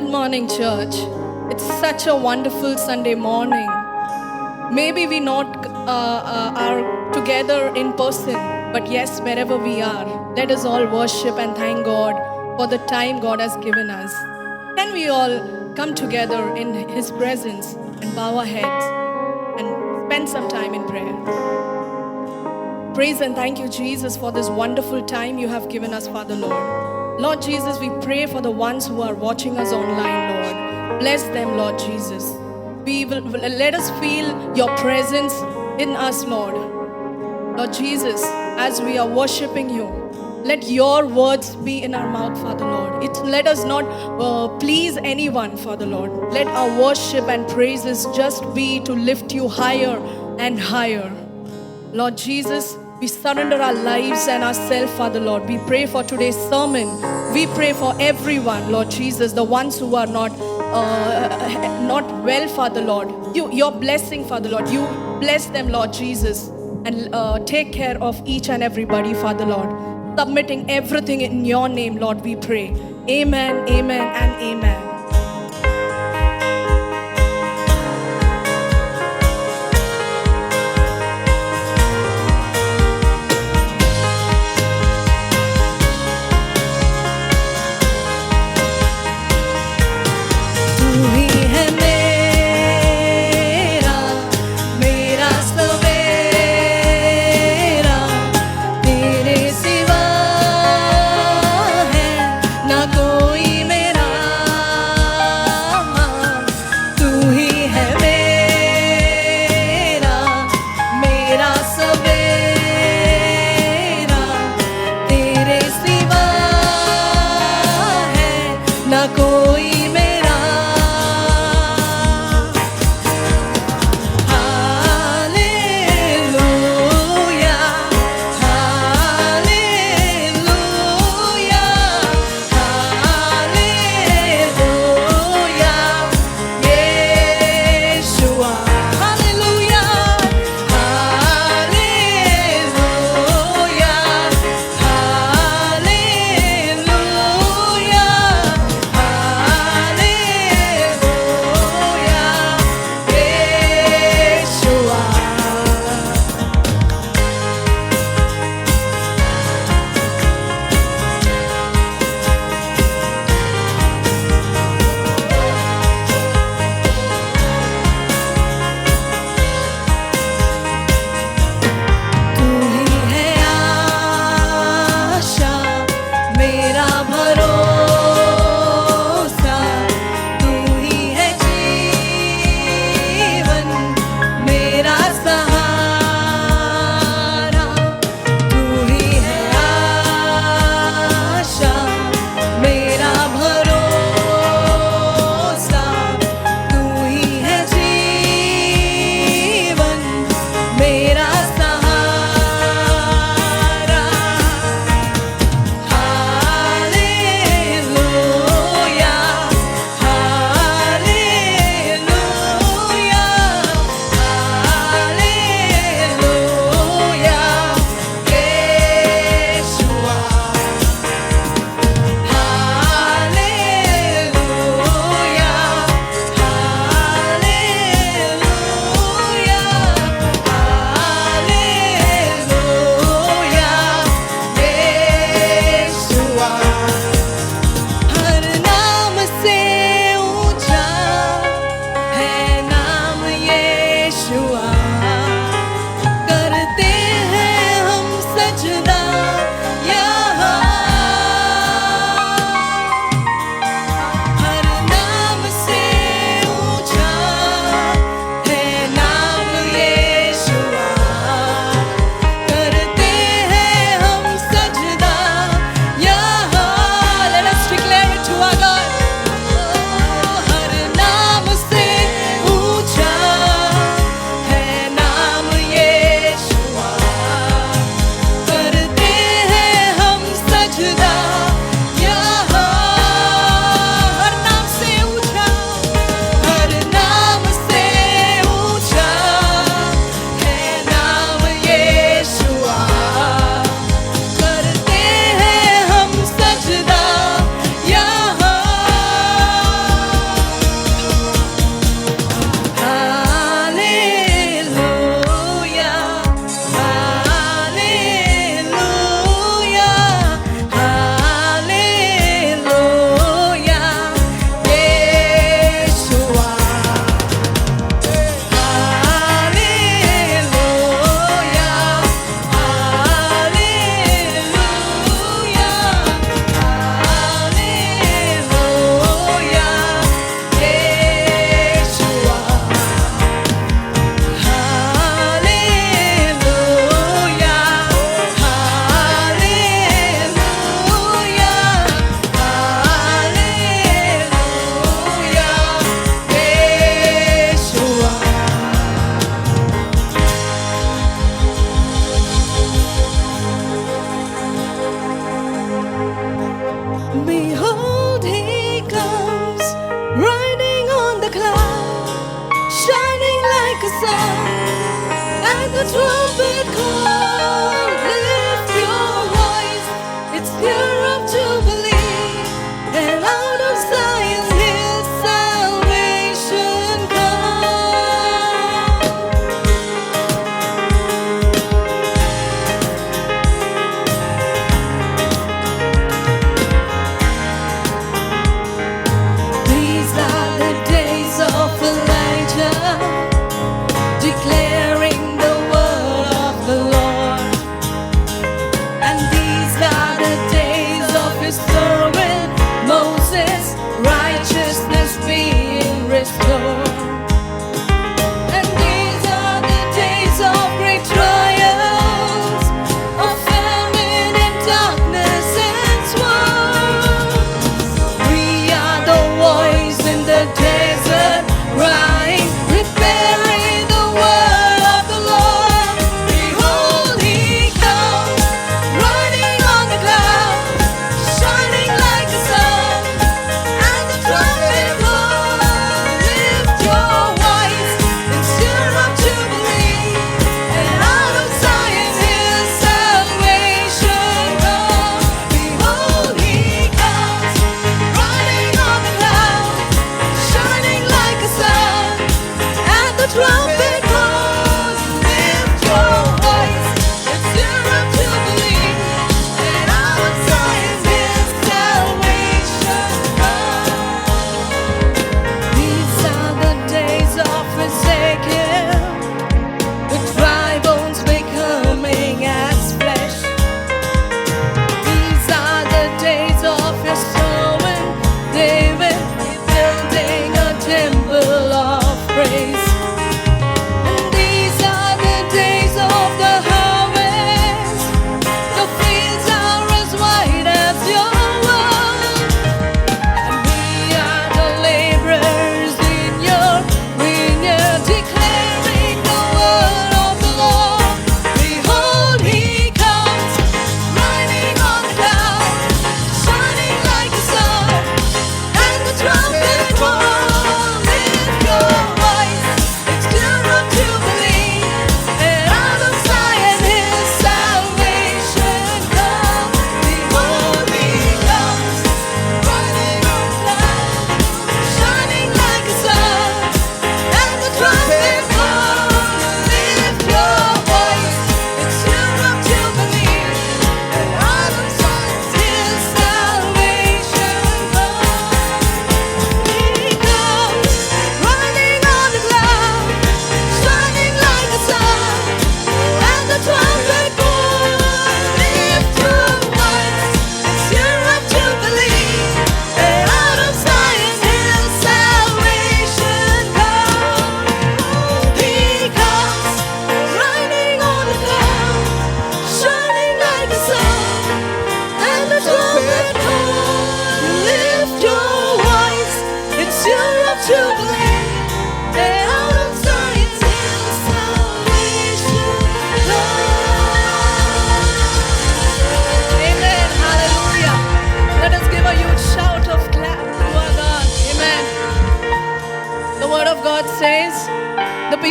Good morning, church. It's such a wonderful Sunday morning. Maybe we not are together in person, but yes, wherever we are, let us all worship and thank God for the time God has given us. Can we all come together in His presence and bow our heads and spend some time in prayer? Praise and thank you, Jesus, for this wonderful time you have given us, Father Lord. Lord Jesus, we pray for the ones who are watching us online, Lord. Bless them, Lord Jesus. Let us feel your presence in us, Lord. Lord Jesus, as we are worshiping you, let your words be in our mouth, Father Lord. Let us not please anyone, Father Lord. Let our worship and praises just be to lift you higher and higher. Lord Jesus, we surrender our lives and ourselves, Father Lord. We pray for today's sermon. We pray for everyone, Lord Jesus, the ones who are not well, Father Lord. Your blessing, Father Lord. You bless them, Lord Jesus, and take care of each and everybody, Father Lord. Submitting everything in your name, Lord, we pray. Amen, amen, and amen.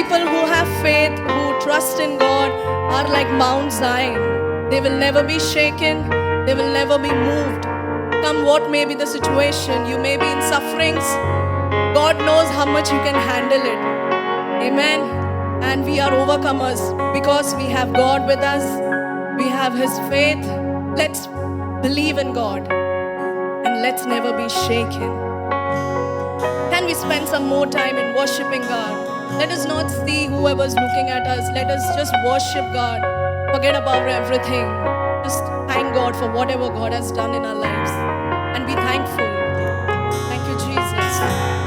People who have faith, who trust in God, are like Mount Zion. They will never be shaken, they will never be moved. Come what may be the situation, you may be in sufferings. God knows how much you can handle it. Amen. And we are overcomers because we have God with us. We have His faith. Let's believe in God and let's never be shaken. Can we spend some more time in worshiping God? Let us not see whoever's looking at us. Let us just worship God. Forget about everything. Just thank God for whatever God has done in our lives. And be thankful. Thank you, Jesus.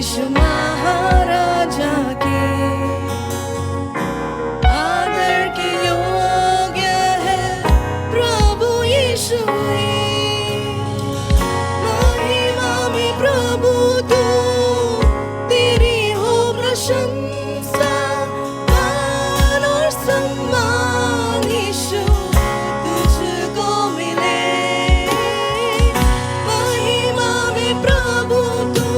यीशु महाराजा के आदर के योग्य है प्रभु यीशु महिमा में प्रभु तू तेरी हो प्रशंसा मान और सम्मान यीशु तुझको मिले महिमा में प्रभु तू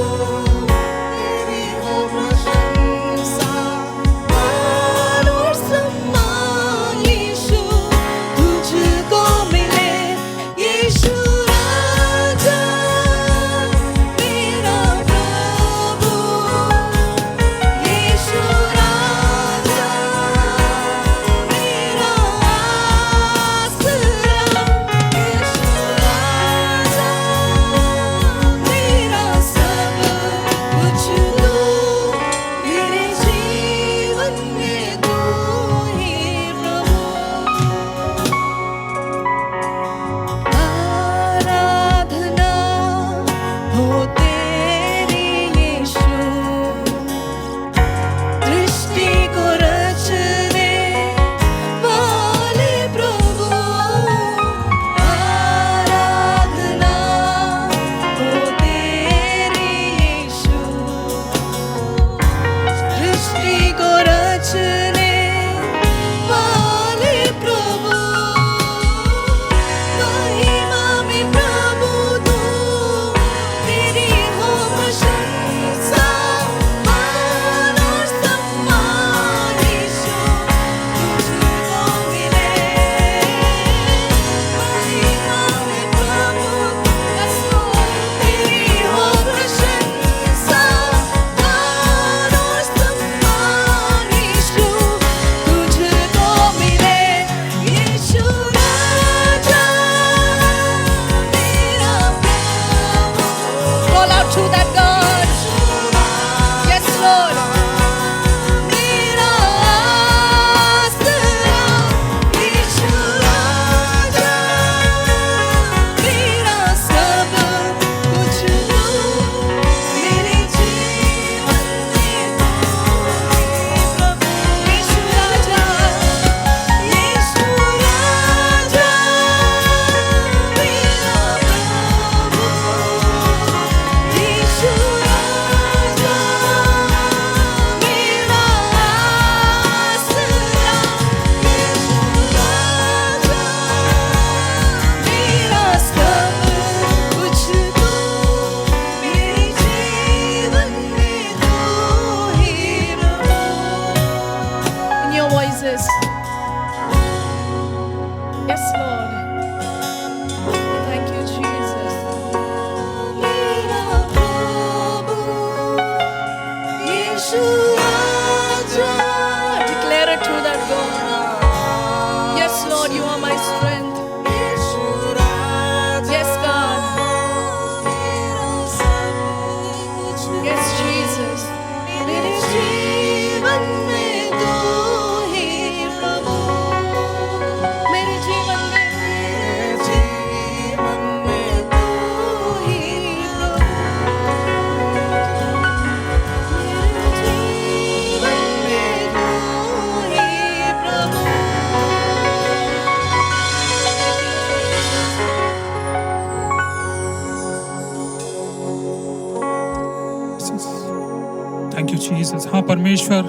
जीसस। हाँ परमेश्वर,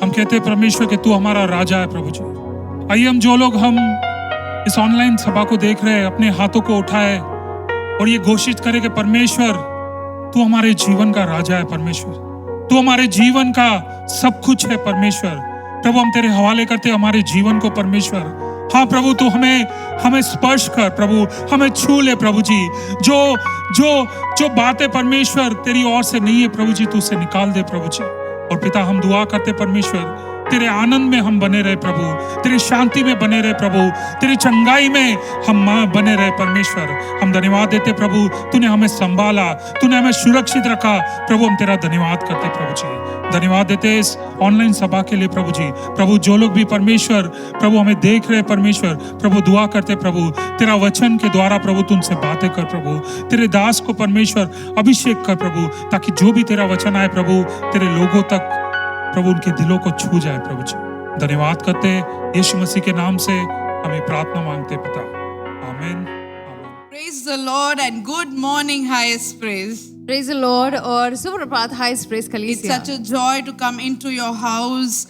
हम कहते हैं परमेश्वर कि तू हमारा राजा है प्रभु जी। आइए हम जो लोग हम इस ऑनलाइन सभा को देख रहे हैं, अपने हाथों को उठाए और ये घोषित करें कि परमेश्वर तू हमारे जीवन का राजा है। परमेश्वर तू हमारे जीवन का सब कुछ है। परमेश्वर प्रभु हम तेरे हवाले करते हमारे जीवन को। परमेश्वर हाँ प्रभु तू हमें स्पर्श कर प्रभु, हमें छू ले प्रभु जी। जो जो जो बातें परमेश्वर तेरी ओर से नहीं है प्रभु जी, तू उसे निकाल दे प्रभु जी। और पिता हम दुआ करते परमेश्वर तेरे आनंद में हम बने रहे प्रभु, तेरी शांति में बने रहे प्रभु, तेरी चंगाई में हम बने रहे परमेश्वर। हम धन्यवाद देते प्रभु, तूने हमें संभाला, तूने हमें सुरक्षित रखा प्रभु। हम तेरा धन्यवाद करते प्रभु जी। धन्यवाद देते इस ऑनलाइन सभा के लिए प्रभु जी। प्रभु जो लोग भी परमेश्वर प्रभु हमें देख रहे परमेश्वर प्रभु, दुआ करते प्रभु तेरा वचन के द्वारा प्रभु तू उनसे बातें कर प्रभु। तेरे दास को परमेश्वर अभिषेक कर प्रभु, ताकि जो भी तेरा वचन आए प्रभु तेरे लोगों तक प्रभु उनके दिलों को छू जाए प्रभु जी। धन्यवाद करते यीशु मसीह के नाम से हमें प्रार्थना मांगते पिता, आमीन। Praise the Lord and good morning, highest praise. Praise the Lord और सुप्रभात highest praise It's कलीसिया। such a joy to come into your house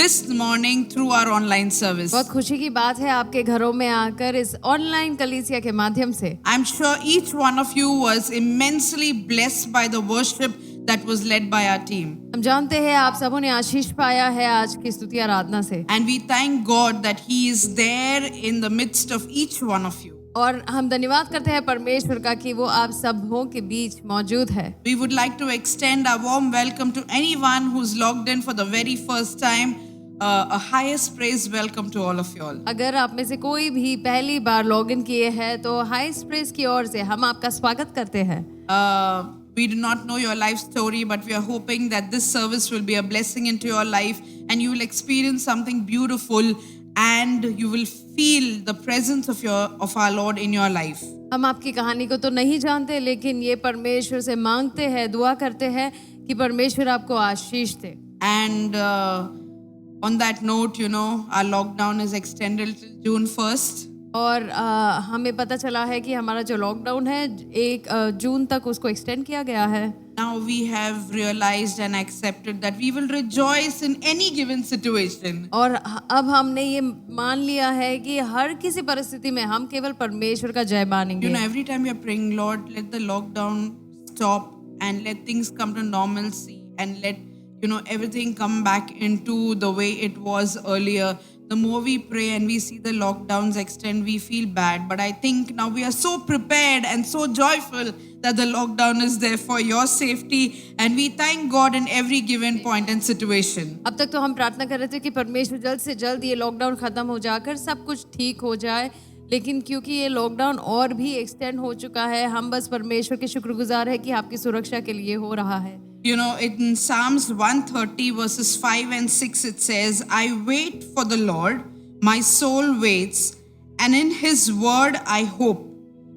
this morning through our online service. बहुत खुशी की बात है आपके घरों में आकर इस ऑनलाइन कलीसिया के माध्यम से। I'm sure each one of you was immensely blessed by the worship that was led by our team. हम जानते हैं आप सबों ने आशीष पाया है आज की स्तुति आराधना से, And we thank God that He is there in the midst of each one of you. और हम धन्यवाद करते हैं परमेश्वर का कि वो आप सबों के बीच मौजूद है। We would like to extend a warm welcome to anyone who's logged in for the very first time. A highest praise welcome to all of you all. अगर आप में से कोई भी पहली बार लॉग इन किए हैं तो हाईएस्ट प्रेज की ओर से हम आपका स्वागत करते हैं। We do not know your life story, but we are hoping that this service will be a blessing into your life and you will experience something beautiful and you will feel the presence of our Lord in your life. हम आपकी कहानी को तो नहीं जानते, लेकिन ये परमेश्वर से मांगते हैं, दुआ करते हैं कि परमेश्वर आपको आशीष दे। And on that note, you know, our lockdown is extended till June 1st. और हमें पता चला है कि हमारा जो लॉकडाउन है 1 जून तक उसको एक्सटेंड किया गया है। Now we have realized and accepted that we will rejoice in any given situation. और अब हमने ये मान लिया है कि हर किसी परिस्थिति में हम केवल परमेश्वर का जय मानेंगे। You know, every time we are praying, Lord, let the lockdown stop and let things come to normalcy and let, you know, everything come back into the way it was earlier. The more we pray and we see the lockdowns extend, we feel bad. But I think now we are so prepared and so joyful that the lockdown is there for your safety. And we thank God in every given point and situation. अब तक तो हम प्रार्थना कर रहे थे कि परमेश्वर जल्द से जल्द ये लॉकडाउन खत्म हो जाकर सब कुछ ठीक हो जाए, लेकिन क्योंकि ये लॉकडाउन और भी एक्सटेंड हो चुका है, हम बस परमेश्वर के शुक्रगुजार है कि आपकी सुरक्षा के लिए हो रहा है। You know, in Psalms 130 verses 5 and 6 it says, I wait for the Lord, my soul waits, and in His word I hope.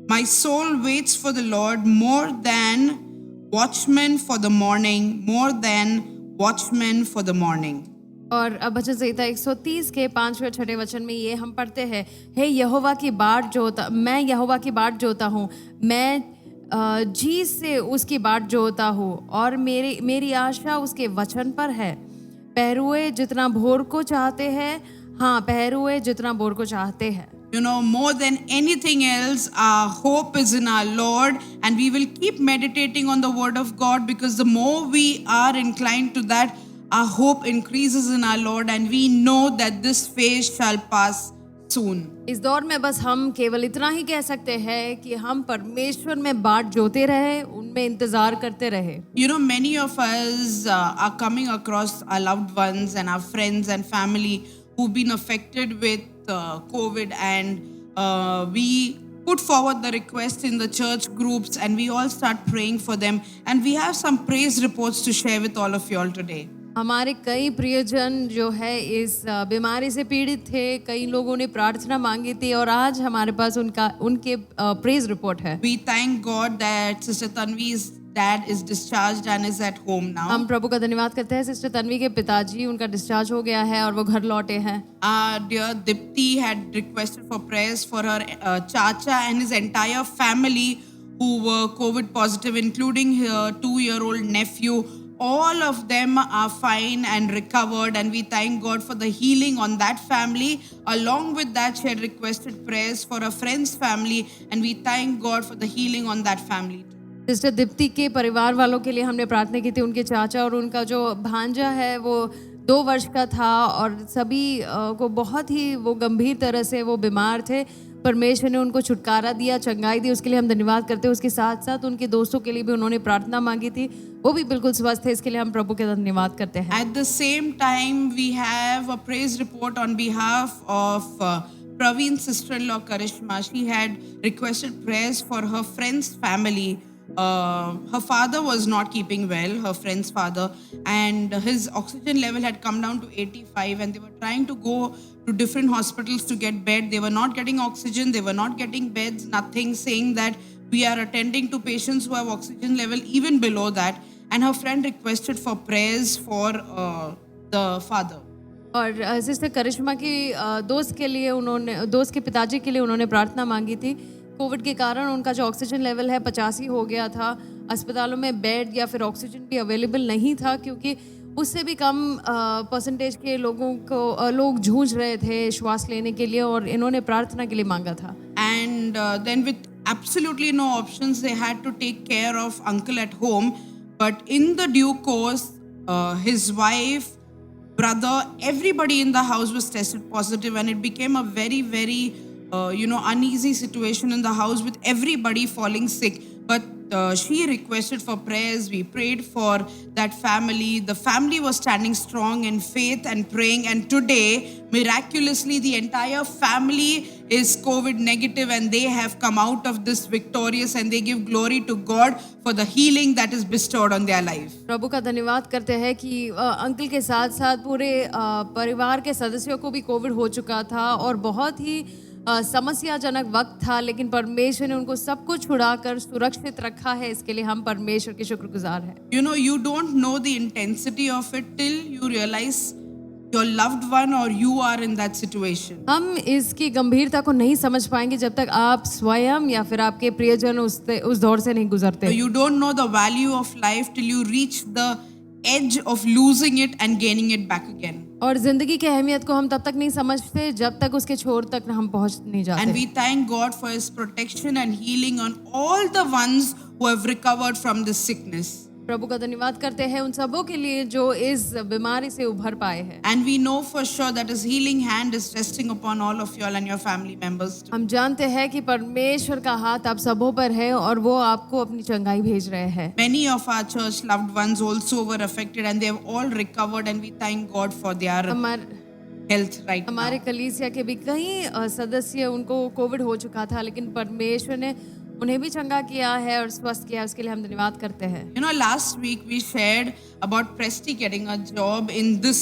My soul waits for the Lord more than watchmen for the morning, more than watchmen for the morning. और भजन संहिता 130 के 5वें और 6वें वचन में ये हम पढ़ते हैं, हे यहोवा की बाट जोता, मैं यहोवा की बाट जोता हूँ, मैं जी से उसकी बाट जोता हूँ, और मेरी आशा उसके वचन पर है। पहरुए जितना भोर को चाहते हैं, हाँ पहरुए जितना भोर को चाहते हैं। You know, more than anything else, our hope is in our Lord, and we will keep meditating on the word of God, because the more we are inclined to that, our hope increases in our Lord, and we know that this phase shall pass soon. इस दौर में बस हम केवल इतना ही कह सकते हैं कि हम परमेश्वर में बाट जोते रहे, उनमें इंतजार करते रहे। You know, many of us are coming across our loved ones and our friends and family who've been affected with COVID, and we put forward the request in the church groups and we all start praying for them, and we have some praise reports to share with all of you all today. हमारे कई प्रियजन जो है इस बीमारी से पीड़ित थे, कई लोगों ने प्रार्थना मांगी थी, और आज हमारे पास उनके प्रेज रिपोर्ट है। We thank God that Sister Tanvi's dad is discharged and is at home now. हम प्रभु का धन्यवाद करते हैं, सिस्टर तन्वी के पिताजी उनका डिस्चार्ज हो गया है और वो घर लौटे हैं। Dear Dipti had requested for prayers for her chacha and his entire family who were COVID positive, including her 2-year-old nephew all of them are fine and recovered, and we thank God for the healing on that family. Along with that, she had requested prayers for a friend's family, and we thank God for the healing on that family. Sister Deepti के परिवार वालों के लिए हमने प्रार्थना की थी। उनके चाचा और उनका जो भांजा है वो 2 वर्ष का था और सभी को बहुत ही वो गंभीर तरह से वो बीमार थे। परमेश्वर ने उनको छुटकारा दिया, चंगाई दी, उसके लिए हम धन्यवाद करते हैं। उसके साथ साथ उनके दोस्तों के लिए भी उन्होंने प्रार्थना मांगी थी, वो भी बिल्कुल स्वस्थ है। इसके लिए हम प्रभु के धन्यवाद करते हैं। At the same time, we have a praise report on behalf of Praveen's sister-in-law Karishma. She had requested prayers for her friend's family. Her father was not keeping well, her friend's father, and his oxygen level had come down to 85, and they were trying to go to different hospitals to get bed. They were not getting oxygen, they were not getting beds, nothing, saying that we are attending to patients who have oxygen level even below that. And her friend requested for prayers for the father. और sister करिश्मा की दोस्त के पिताजी के लिए उन्होंने प्रार्थना मांगी थी। कोविड के कारण उनका जो ऑक्सीजन लेवल है 85 हो गया था। अस्पतालों में बेड या फिर ऑक्सीजन भी अवेलेबल नहीं था, क्योंकि उससे भी कम परसेंटेज के लोग जूझ रहे थे श्वास लेने के लिए, और इन्होंने प्रार्थना के लिए मांगा था। And then with absolutely no options, they had to take care of uncle at home. But in the due course, his wife, brother, everybody in the house was tested positive, and it became a very, very uneasy situation in the house with everybody falling sick. But she requested for prayers. We prayed for that family. The family was standing strong in faith and praying, and today miraculously the entire family is COVID negative, and they have come out of this victorious, and they give glory to God for the healing that is bestowed on their life. प्रभु का धन्यवाद करते हैं कि uncle के साथ साथ पूरे परिवार के सदस्यों को भी कोविड हो चुका था और बहुत ही समस्याजनक वक्त था, लेकिन परमेश्वर ने उनको सब कुछ छुड़ाकर सुरक्षित रखा है। इसके लिए हम परमेश्वर के शुक्रगुजार हैं। You don't know the intensity of it till you realize your loved one or you are in that situation. हम इसकी गंभीरता को नहीं समझ पाएंगे जब तक आप स्वयं या फिर आपके प्रियजन उस दौर से नहीं गुजरते। You don't know the value of life till you reach the edge of losing it and gaining it back again. और जिंदगी की अहमियत को हम तब तक नहीं समझते जब तक उसके छोर तक हम पहुंच नहीं जाते। And we thank God for His protection and healing on all the ones who have recovered from this sickness. प्रभु का धन्यवाद करते हैं उन सबों के लिए जो इस बीमारी से उभर पाए हैं। And we know for sure that His healing hand is resting upon all of you all and your family members too. हम जानते हैं कि परमेश्वर का हाथ आप सबों पर है और वो आपको अपनी चंगाई भेज रहे हैं। Many of our church loved ones also were affected, and they have all recovered, and we thank God for their health right now. हमारे कलीसिया के भी कई सदस्य उनको कोविड हो चुका था, लेकिन परमेश्वर ने उन्हें भी चंगा किया है और स्वस्थ किया, उसके लिए हम धन्यवाद करते हैं। Last week we shared about Presti getting a job in this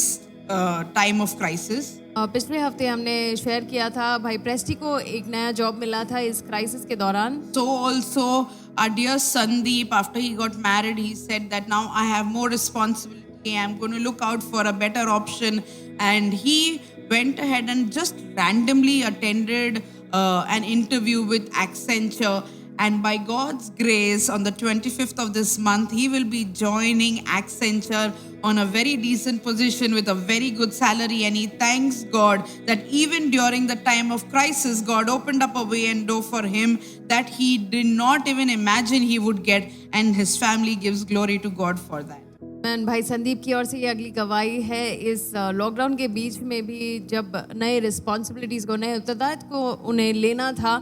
time of crisis. पिछले हफ्ते हमने शेयर किया था भाई प्रेस्टी को एक नया जॉब मिला था इस क्राइसिस के दौरान। So also our dear Sandeep, after he got married, he said that now I have more responsibility. I'm going to look out for a better option, and he went ahead and just randomly attended an interview with Accenture. And by God's grace, on the 25th of this month, he will be joining Accenture on a very decent position with a very good salary. And he thanks God that even during the time of crisis, God opened up a way and door for him that he did not even imagine he would get. And his family gives glory to God for that. Man भाई संदीप की ओर से ये अगली गवाही है। इस lockdown के बीच में भी जब नए रिस्पॉन्सिबिलिटीज़ को, नए उत्तरदायित्व को उन्हें लेना था,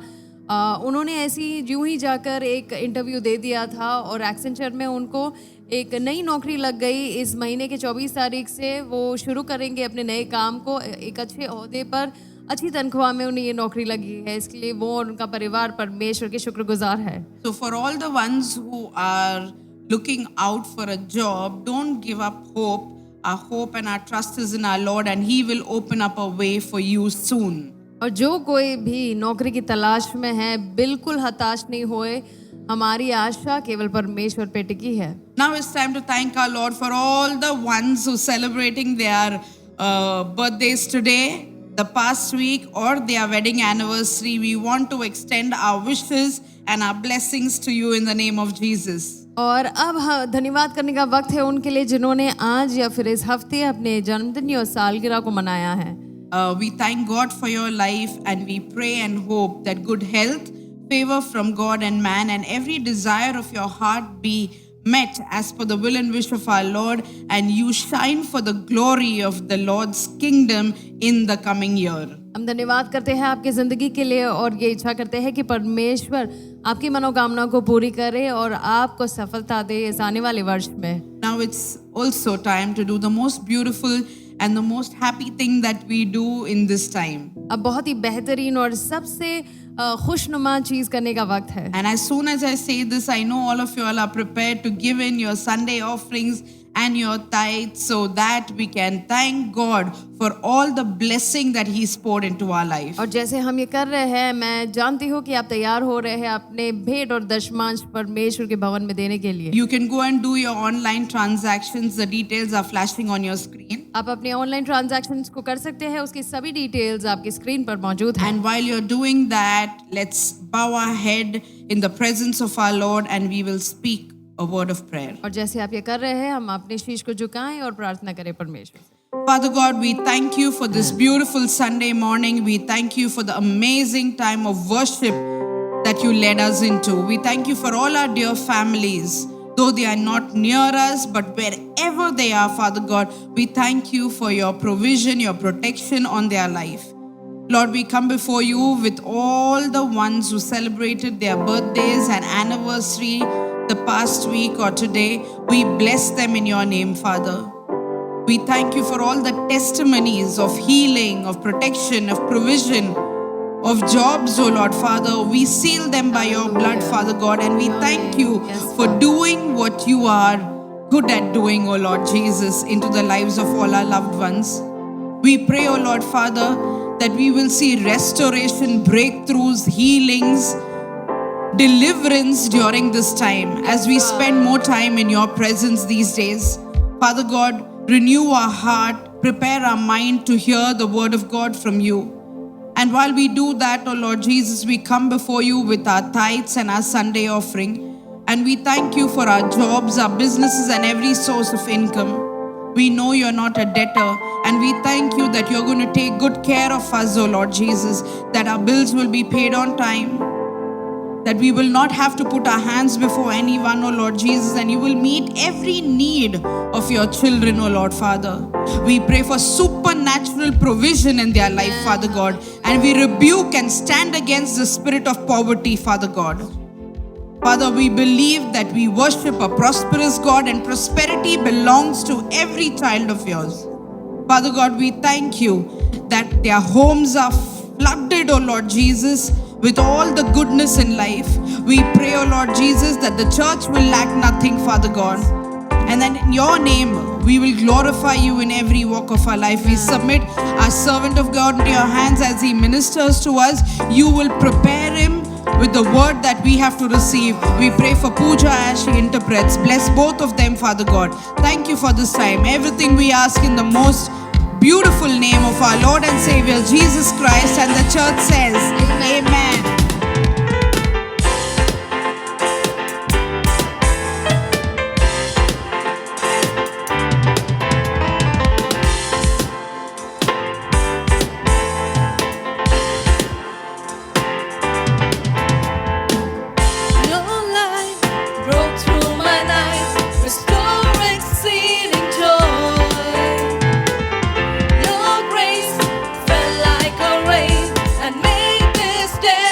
उन्होंने ऐसी यूं ही जाकर एक इंटरव्यू दे दिया था और एक्सेंचर में उनको एक नई नौकरी लग गई। इस महीने के 24 तारीख से वो शुरू करेंगे अपने नए काम को एक अच्छे ओहदे पर, अच्छी तनख्वाह में उन्हें ये नौकरी लगी है। इसके लिए वो और उनका परिवार परमेश्वर के शुक्रगुजार है। So for all the ones who are looking out for a job, don't give up hope. Our hope and our trust is in our Lord, and He will open up a way for you soon. और जो कोई भी नौकरी की तलाश में है, बिल्कुल हताश नहीं होए, हमारी आशा केवल परमेश्वर पे टिकी है। Now it's time to thank our Lord for all the ones who celebrating their birthdays today, the past week, or their wedding anniversary. We want to extend our wishes and our blessings to you in the name of Jesus. और अब धन्यवाद करने का वक्त है उनके लिए जिन्होंने आज या फिर इस हफ्ते अपने जन्मदिन या सालगिरह को मनाया है। We thank God for your life, and we pray and hope that good health, favor from God and man, and every desire of your heart be met as per the will and wish of our Lord, and you shine for the glory of the Lord's kingdom in the coming year. हम धन्यवाद करते हैं आपकी ज़िंदगी के लिए और ये इच्छा करते हैं कि परमेश्वर आपकी मनोकामना को पूरी करे और आपको सफलता दे इस आने वाले वर्ष में। Now it's also time to do the most beautiful and the most happy thing that we do in this time. अब बहुत ही बेहतरीन और सबसे खुशनुमा चीज़ करने का वक्त है। And as soon as I say this, I know all of you all are prepared to give in your Sunday offerings and your tithes so that we can thank God for all the blessing that He's poured into our life. और जैसे हम ये कर रहे हैं, मैं जानती हूँ कि आप तैयार हो रहे हैं अपने भेंट और दशमांश परमेश्वर के भवन में देने के लिए। You can go and do your online transactions. The details are flashing on your screen. आप अपने ऑनलाइन ट्रांजैक्शंस को कर सकते हैं, उसकी सभी डिटेल्स आपकी स्क्रीन पर मौजूद हैं। And while you're doing that, let's bow our head in the presence of our Lord and we will speak a word of prayer. और जैसे आप ये कर रहे हैं, हम अपने शीश को झुकाएं और प्रार्थना करें परमेश्वर से। Father God, we thank you for this beautiful Sunday morning. We thank you for the amazing time of worship that you led us into. We thank you for all our dear families, though they are not near us, but wherever they are, Father God, we thank you for your provision, your protection on their life. Lord, we come before you with all the ones who celebrated their birthdays and anniversary the past week or today. We bless them in your name, Father. We thank you for all the testimonies of healing, of protection, of provision, of jobs, oh Lord, Father. We seal them by your blood, Father God, and we thank you for doing what you are good at doing, oh Lord Jesus, into the lives of all our loved ones. We pray, oh Lord, Father, that we will see restoration, breakthroughs, healings, deliverance during this time as we spend more time in your presence these days. Father God, renew our heart, prepare our mind to hear the word of God from you. And while we do that, oh Lord Jesus, we come before you with our tithes and our Sunday offering. And we thank you for our jobs, our businesses, and every source of income. We know you're not a debtor, and we thank you that you're going to take good care of us, oh Lord Jesus, that our bills will be paid on time, that we will not have to put our hands before anyone, oh Lord Jesus, and you will meet every need of your children, oh Lord Father. We pray for supernatural provision in their life, Father God, and we rebuke and stand against the spirit of poverty, Father God. Father, we believe that we worship a prosperous God and prosperity belongs to every child of yours. Father God, we thank you that their homes are flooded, oh Lord Jesus, with all the goodness in life. We pray, oh Lord Jesus, that the church will lack nothing, Father God. And then in your name, we will glorify you in every walk of our life. We submit our servant of God into your hands as he ministers to us. You will prepare him with the word that we have to receive. We pray for Pooja as she interprets. Bless both of them, Father God. Thank you for this time. Everything we ask in the most beautiful name of our Lord and Savior, Jesus Christ. And the church says, Amen. Stay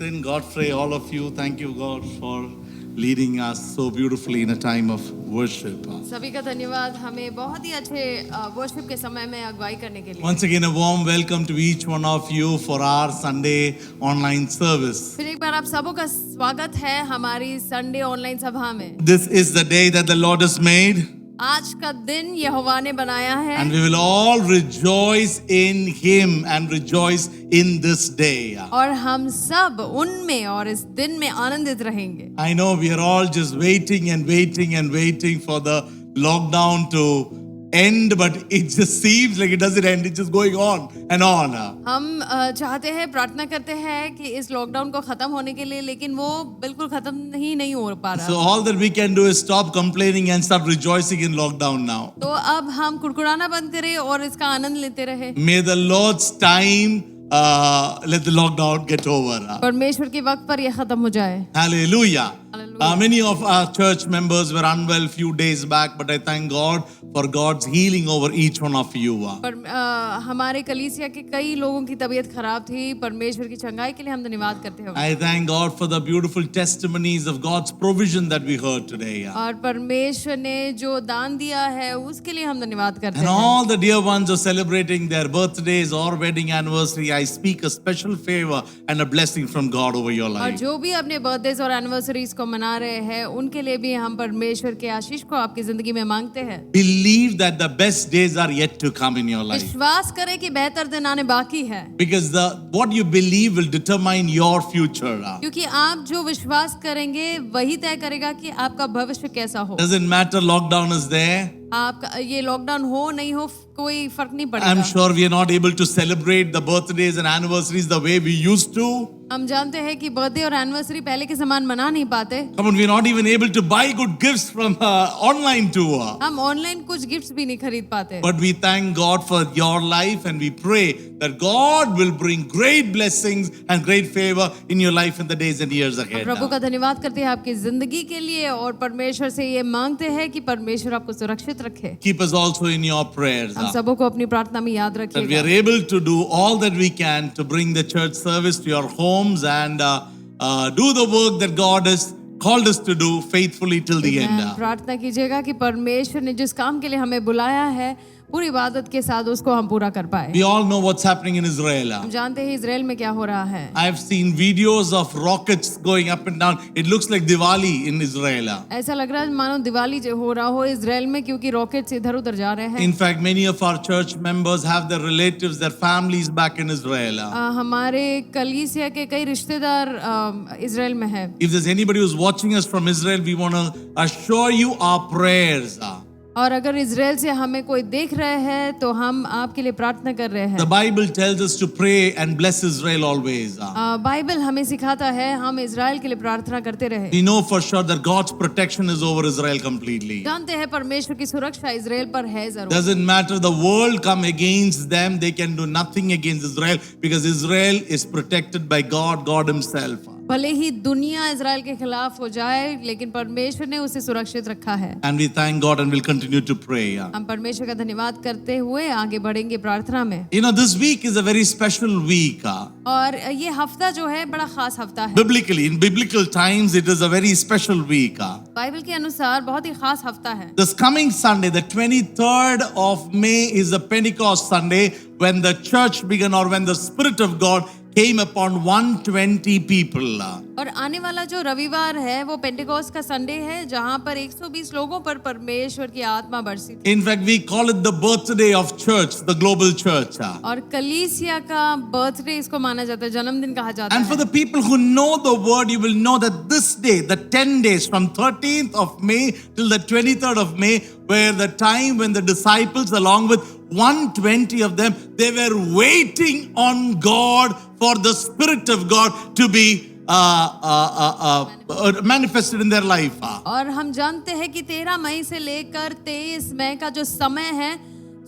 Justin, Godfrey, all of you, thank you, God, for leading us so beautifully in a time of worship. सभी का धन्यवाद हमें बहुत ही अच्छे worship के समय में अगुवाई करने के लिए। Once again, a warm welcome to each one of you for our Sunday online service. फिर एक बार आप सबों का स्वागत है हमारी संडे ऑनलाइन सभा में। This is the day that the Lord has made, आज का दिन यहोवा ने बनाया है and we will all rejoice in Him and rejoice in this day. और हम सब उनमें और इस दिन में आनंदित रहेंगे। I know we are all just waiting and waiting and waiting for the lockdown to end, but it just seems like it doesn't end. It's just going on and on. हम चाहते हैं, प्रार्थना करते हैं कि इस लॉकडाउन को खत्म होने के लिए, लेकिन वो बिल्कुल खत्म ही नहीं हो पा So रहा। all that we can do is stop complaining and start rejoicing in lockdown now. तो अब हम कुड़कुड़ाना बंद करें और इसका आनंद लेते रहे। May the Lord's time let the lockdown get over. परमेश्वर के वक्त पर यह खत्म हो जाए। Hallelujah. Hallelujah. Many of our church members were unwell few days back, but I thank God for God's healing over each one of you. पर हमारे कलीसिया के कई लोगों की तबीयत खराब थी, परमेश्वर की चंगाई के लिए हम धन्यवाद करते हैं। I thank God for the beautiful testimonies of God's provision that we heard today. और परमेश्वर ने जो दान दिया है उसके लिए हम धन्यवाद करते And हैं। all the dear ones who are celebrating their birthdays or wedding anniversary, I speak a special favor and a blessing from God over your और life. जो भी अपने बर्थडेज और एनिवर्सरीज को मना रहे हैं उनके लिए भी हम परमेश्वर के आशीष को आपकी जिंदगी में मांगते हैं। Believe that the best days are yet to come in your life. विश्वास करें कि बेहतर दिन आने बाकी है, Because what you believe will determine your future. क्योंकि आप जो विश्वास करेंगे वही तय करेगा कि आपका भविष्य कैसा हो। Doesn't matter lockdown is there. आपका ये लॉकडाउन हो नहीं हो कोई फर्क नहीं I'm पड़ेगा। sure we are not able to celebrate the birthdays and anniversaries the way we used to. हम जानते हैं कि बर्थडे और एनिवर्सरी पहले के समान मना नहीं पाते। Come on, we are not even able to buy good gifts from online too. हम ऑनलाइन कुछ गिफ्ट्स भी नहीं खरीद पाते। But we thank God for your life and we pray that God will bring great blessings and great favor in your life in the days and years ahead. प्रभु का धन्यवाद करते हैं आपकी जिंदगी के लिए और परमेश्वर से ये मांगते हैं कि परमेश्वर आपको सुरक्षित रखे। Keep us also in your prayers. हम सबों को अपनी प्रार्थना में याद That we रखिएगा are able to do all that we can to bring the church service to your homes and do the work that God has called us to do faithfully till the end. प्रार्थना कीजिएगा कि परमेश्वर ने जिस काम के लिए हमें बुलाया है पूरी इबादत के साथ उसको हम पूरा कर पाए। We all know what's happening in Israel. हम जानते हैं इजराइल में क्या हो रहा है। I've seen videos of rockets going up and down. It looks like Diwali in Israel. ऐसा लग रहा है मानो दिवाली जो हो रहा हो इजराइल में, क्योंकि रॉकेट्स इधर उधर जा रहे हैं। In fact, many of our church members have their relatives, their families back in Israel. हमारे कलीसिया के कई रिश्तेदार इजराइल में है। If there's anybody who's watching us from Israel, we want to assure you our prayers. और अगर Israel से हमें कोई देख रहे हैं तो हम आपके लिए प्रार्थना कर रहे The हैं। Bible tells us to pray and bless Israel always. Bible हमें सिखाता है हम इजराइल के लिए प्रार्थना करते रहे। We know for sure that God's protection is over Israel completely. जानते हैं परमेश्वर की सुरक्षा इजराइल पर है जरूर। Doesn't matter the world come against them, they can do nothing against Israel because Israel is protected by God, God Himself. भले ही दुनिया इजराइल के खिलाफ हो जाए लेकिन परमेश्वर ने उसे सुरक्षित रखा है। And we thank God and we'll continue to pray. हम परमेश्वर का धन्यवाद करते हुए आगे बढ़ेंगे प्रार्थना में। You know, this week is a very special week. और ये हफ्ता जो है बड़ा खास हफ्ता है। Biblically, in biblical times, it is a very special week. Bible के अनुसार बहुत ही खास हफ्ता है। This coming Sunday, the 23rd of May, is a Pentecost Sunday when the church began or when the Spirit of God came upon 120 people. और आने वाला जो रविवार है वो पेंटेकोस्ट का संडे है जहाँ पर 120 लोगों पर परमेश्वर की आत्मा बरसी थी। In fact, we call it the birthday of church, the global church. और कलीसिया का बर्थडे इसको माना जाता है, जन्मदिन कहा जाता And for है। the people who know the word, you will know that this day, the 10 days from 13th of May till the 23rd of May, were the time when the disciples, along with 120 of them, they were waiting on God for the Spirit of God to be manifested in their life. और हम जानते हैं कि 13 मई से लेकर 23 मई का जो समय है,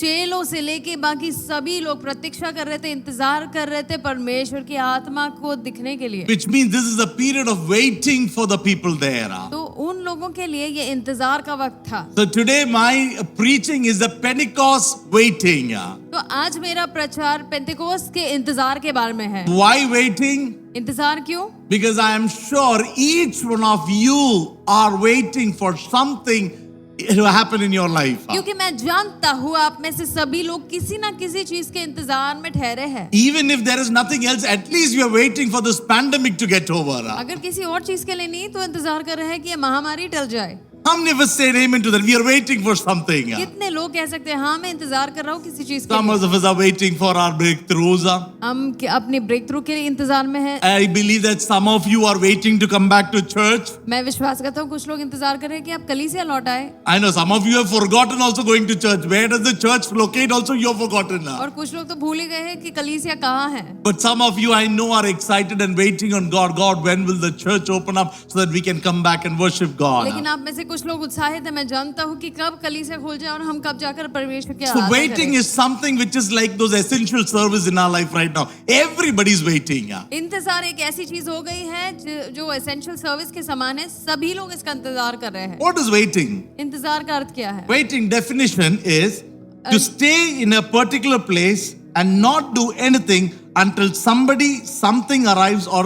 चेलों से लेके बाकी सभी लोग प्रतीक्षा कर रहे थे, इंतजार कर रहे थे परमेश्वर की आत्मा को दिखने के लिए। Which means this is a period of waiting for the people there. तो उन लोगों के लिए ये इंतजार का वक्त था। So today my preaching is the Pentecost waiting. तो आज मेरा प्रचार पेंटेकोस्ट के इंतजार के बारे में है। Why waiting? इंतजार क्यों? Because I am sure each one of you are waiting for something to happen in your life. क्योंकि मैं जानता हूँ आप में से सभी लोग किसी ना किसी चीज के इंतजार में ठहरे हैं। Even if there is nothing else, at least you are waiting for this pandemic to get over. अगर किसी और चीज के लिए नहीं तो इंतजार कर रहे हैं कि ये महामारी टल जाए। How many of us say amen to that? We are waiting for something. कितने लोग कह सकते हैं हाँ मैं इंतजार कर रहा हूँ किसी चीज के Some लिए। of us are waiting for our breakthroughs. अपने ब्रेक थ्रू के लिए इंतजार में हैं। I believe that some of you are waiting to come back to church. मैं विश्वास करता हूँ कुछ लोग इंतजार कर रहे हैं कि आप कलीसिया लौट आए। I know some of you have forgotten also going to church. Where does the church locate? Also you have forgotten. और कुछ लोग तो भूल ही गए हैं कि कलीसिया कहाँ है। But some of you I know are excited and waiting on God. God, when will the church open up so that we can come back and worship God? लेकिन आप में से कुछ लोग उत्साहित हैं। मैं जानता हूँ कि कब कलीसिया खुल जाए और हम कब जाकर परमेश्वर के So आराधना waiting करें। is something which is like those essential service in our life right now. Everybody is waiting. इंतजार एक ऐसी चीज हो गई है जो एसेंशियल सर्विस के समान है। सभी लोग इसका इंतजार कर रहे हैं। What is waiting? इंतजार का अर्थ क्या है? Waiting definition is to stay in a particular place and not do anything until somebody, something arrives or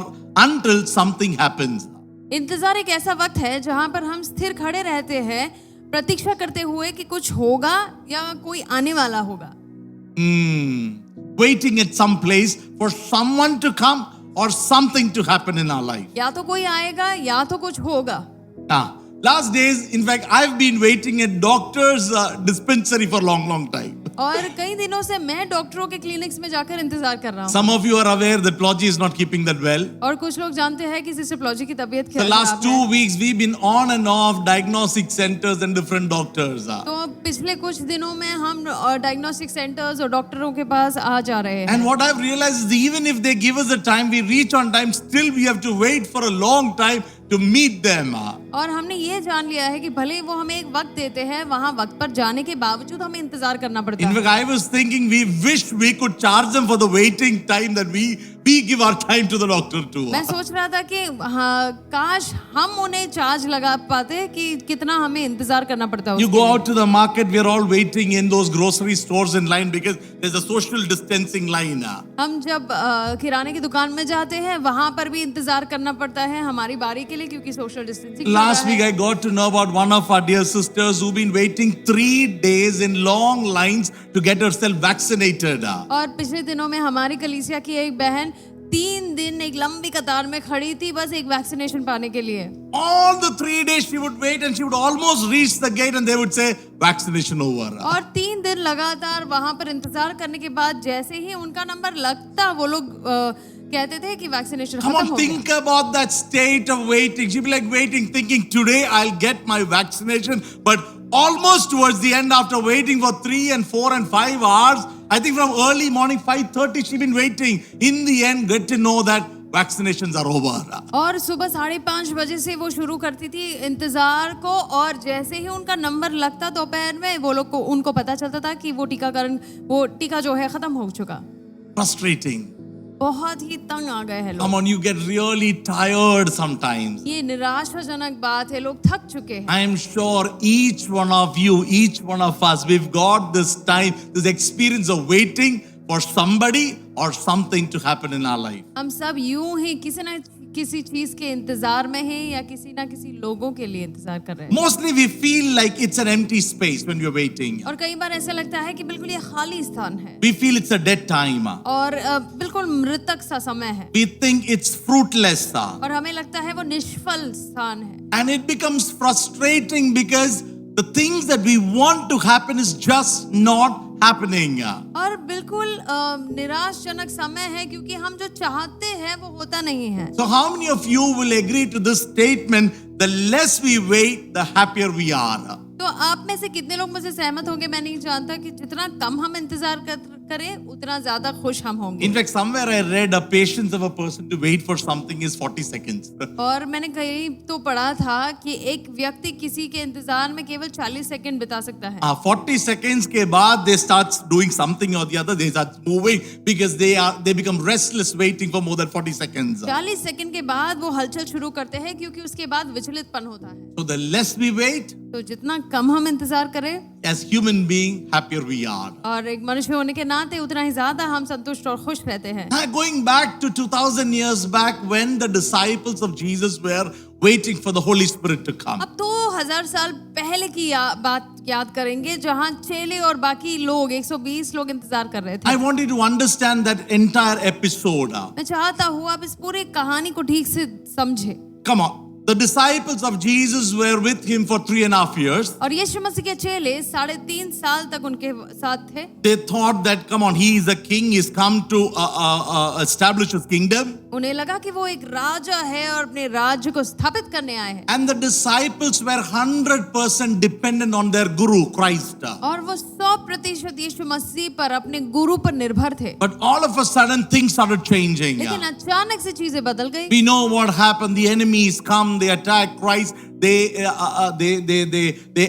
until something happens. इंतजार एक ऐसा वक्त है जहां पर हम स्थिर खड़े रहते हैं प्रतीक्षा करते हुए कि कुछ होगा या कोई आने वाला होगा। Waiting at some place for someone to come or something to happen in our life. या तो कोई आएगा या तो कुछ होगा। Last days, in fact, I've been waiting at doctor's dispensary for a long time. और कई दिनों से मैं डॉक्टरों के क्लिनिक्स में जाकर इंतजार कर रहा हूँ। Some of you are aware that Ploji is not keeping that well. और कुछ लोग जानते हैं कि सिस्टर प्लॉजी की तबीयत The खराब last है। 2 weeks, we've been on and off diagnostic centers and different doctors. तो पिछले कुछ दिनों में हम डायग्नोस्टिक सेंटर्स और डॉक्टरों के पास आ जा रहे हैं। And what I've realized is even if they give us the time, we reach on time, still we have to wait for a long time to meet them. और हमने ये जान लिया है कि भले वो हमें एक वक्त देते हैं, वहाँ वक्त पर जाने के बावजूद हमें इंतजार करना पड़ता In है। fact, I was thinking we wish we could charge them for the waiting time that we give our time to the doctor too. मैं सोच रहा था कि हाँ काश हम उन्हें चार्ज लगा पाते कि कितना हमें इंतजार करना पड़ता है। You उसके go लिए। out to the market, we are all waiting in those grocery stores in line because there's a social distancing line. हम जब किराने की दुकान में जाते हैं वहां पर भी इंतजार करना पड़ता है हमारी बारी के लिए क्योंकि social distancing. Last week I got to know about one of our dear sisters who've been waiting 3 days in long lines to get herself vaccinated. और पिछले दिनों में हमारी कलीसिया की एक बहन 3 दिन एक लंबी कतार में खड़ी थी बस एक वैक्सीनेशन पाने के लिए। All the 3 days she would wait and she would almost reach the gate and they would say vaccination over. और 3 दिन लगातार वहां पर इंतजार करने के बाद जैसे ही उनका नंबर लगता वो लोग कहते थे कि वैक्सीनेशन Come खत्म on, हो गया। think about that state of waiting. She'd be like waiting, thinking today I'll get my vaccination. But almost towards the end, after waiting for 3 and 4 and 5 hours, I think from early morning 5:30, she'd been waiting. In the end, get to know that vaccinations are over. और सुबह 5:30 बजे से वो शुरू करती थी इंतजार को और जैसे ही उनका नंबर लगता दोपहर में वो लोग को उनको पता चलता था कि वो टीका जो है खत्म हो चुका। Frustrating. बहुत ही तंग आ गए हैं लोग। Come on, you get really tired sometimes. ये निराशाजनक बात है, लोग थक चुके हैं। I am sure each one of you, each one of us, we've got this time, this experience of waiting for somebody or something to happen in our life. हम सब यूं ही किसी ना किसी चीज के इंतजार में हैं या किसी ना किसी लोगों के लिए इंतजार कर रहे हैं। Mostly we feel like it's an empty space when we're waiting. और कई बार ऐसा लगता है कि बिल्कुल ये खाली स्थान है We feel it's a dead time. और बिल्कुल मृतक सा समय है We think it's fruitless. और हमें लगता है वो निष्फल स्थान है। And it becomes frustrating because the things that we want to happen is just not happening. और बिल्कुल निराशजनक समय है क्योंकि हम जो चाहते हैं वो होता नहीं है। So how many of you will agree to this statement? The less we wait, the happier we are. तो आप में से कितने लोग मुझसे सहमत होंगे मैं नहीं जानता कि जितना कम हम इंतजार करें उतना ज्यादा खुश हम होंगे। In fact, somewhere I read a patience of a person to wait for something is 40 seconds. और मैंने कहीं तो पढ़ा था कि एक व्यक्ति किसी के इंतजार में केवल 40 सेकंड बिता सकता है। 40 seconds के बाद they start doing something or the other. They start moving because they become restless waiting for more than 40 seconds. 40 second के बाद वो हलचल शुरू करते हैं क्योंकि उसके बाद विचलितपन होता है। So the less we wait, तो जितना कम हम इंतजार करें as human being, happier we are. और एक मनुष्य होने के नाते उतना ही ज्यादा हम संतुष्ट और खुश रहते हैं। Going back to 2000 years back when the disciples of Jesus were waiting for the Holy Spirit to come. अब 2000 साल पहले की बात याद करेंगे जहां चेले और बाकी लोग 120 लोग इंतजार कर रहे थे। I want you to understand that entire episode. मैं चाहता हूँ आप इस पूरी कहानी को ठीक से समझे। Come on. The disciples of Jesus were with him for 3.5 years. और यीशु मसीह के चेले 3.5 साल तक उनके साथ थे। They thought that, come on, he is a king, he's come to establish his kingdom. उन्हें लगा कि वो एक राजा है और अपने राज्य को स्थापित करने आए हैं। And the disciples were 100% dependent on their guru, Christ. और वो 100% यीशु मसीह पर अपने गुरु पर निर्भर थे। But all of a sudden things started changing. लेकिन अचानक से चीजें बदल गई। We know what happened. The enemies come, they attack Christ. They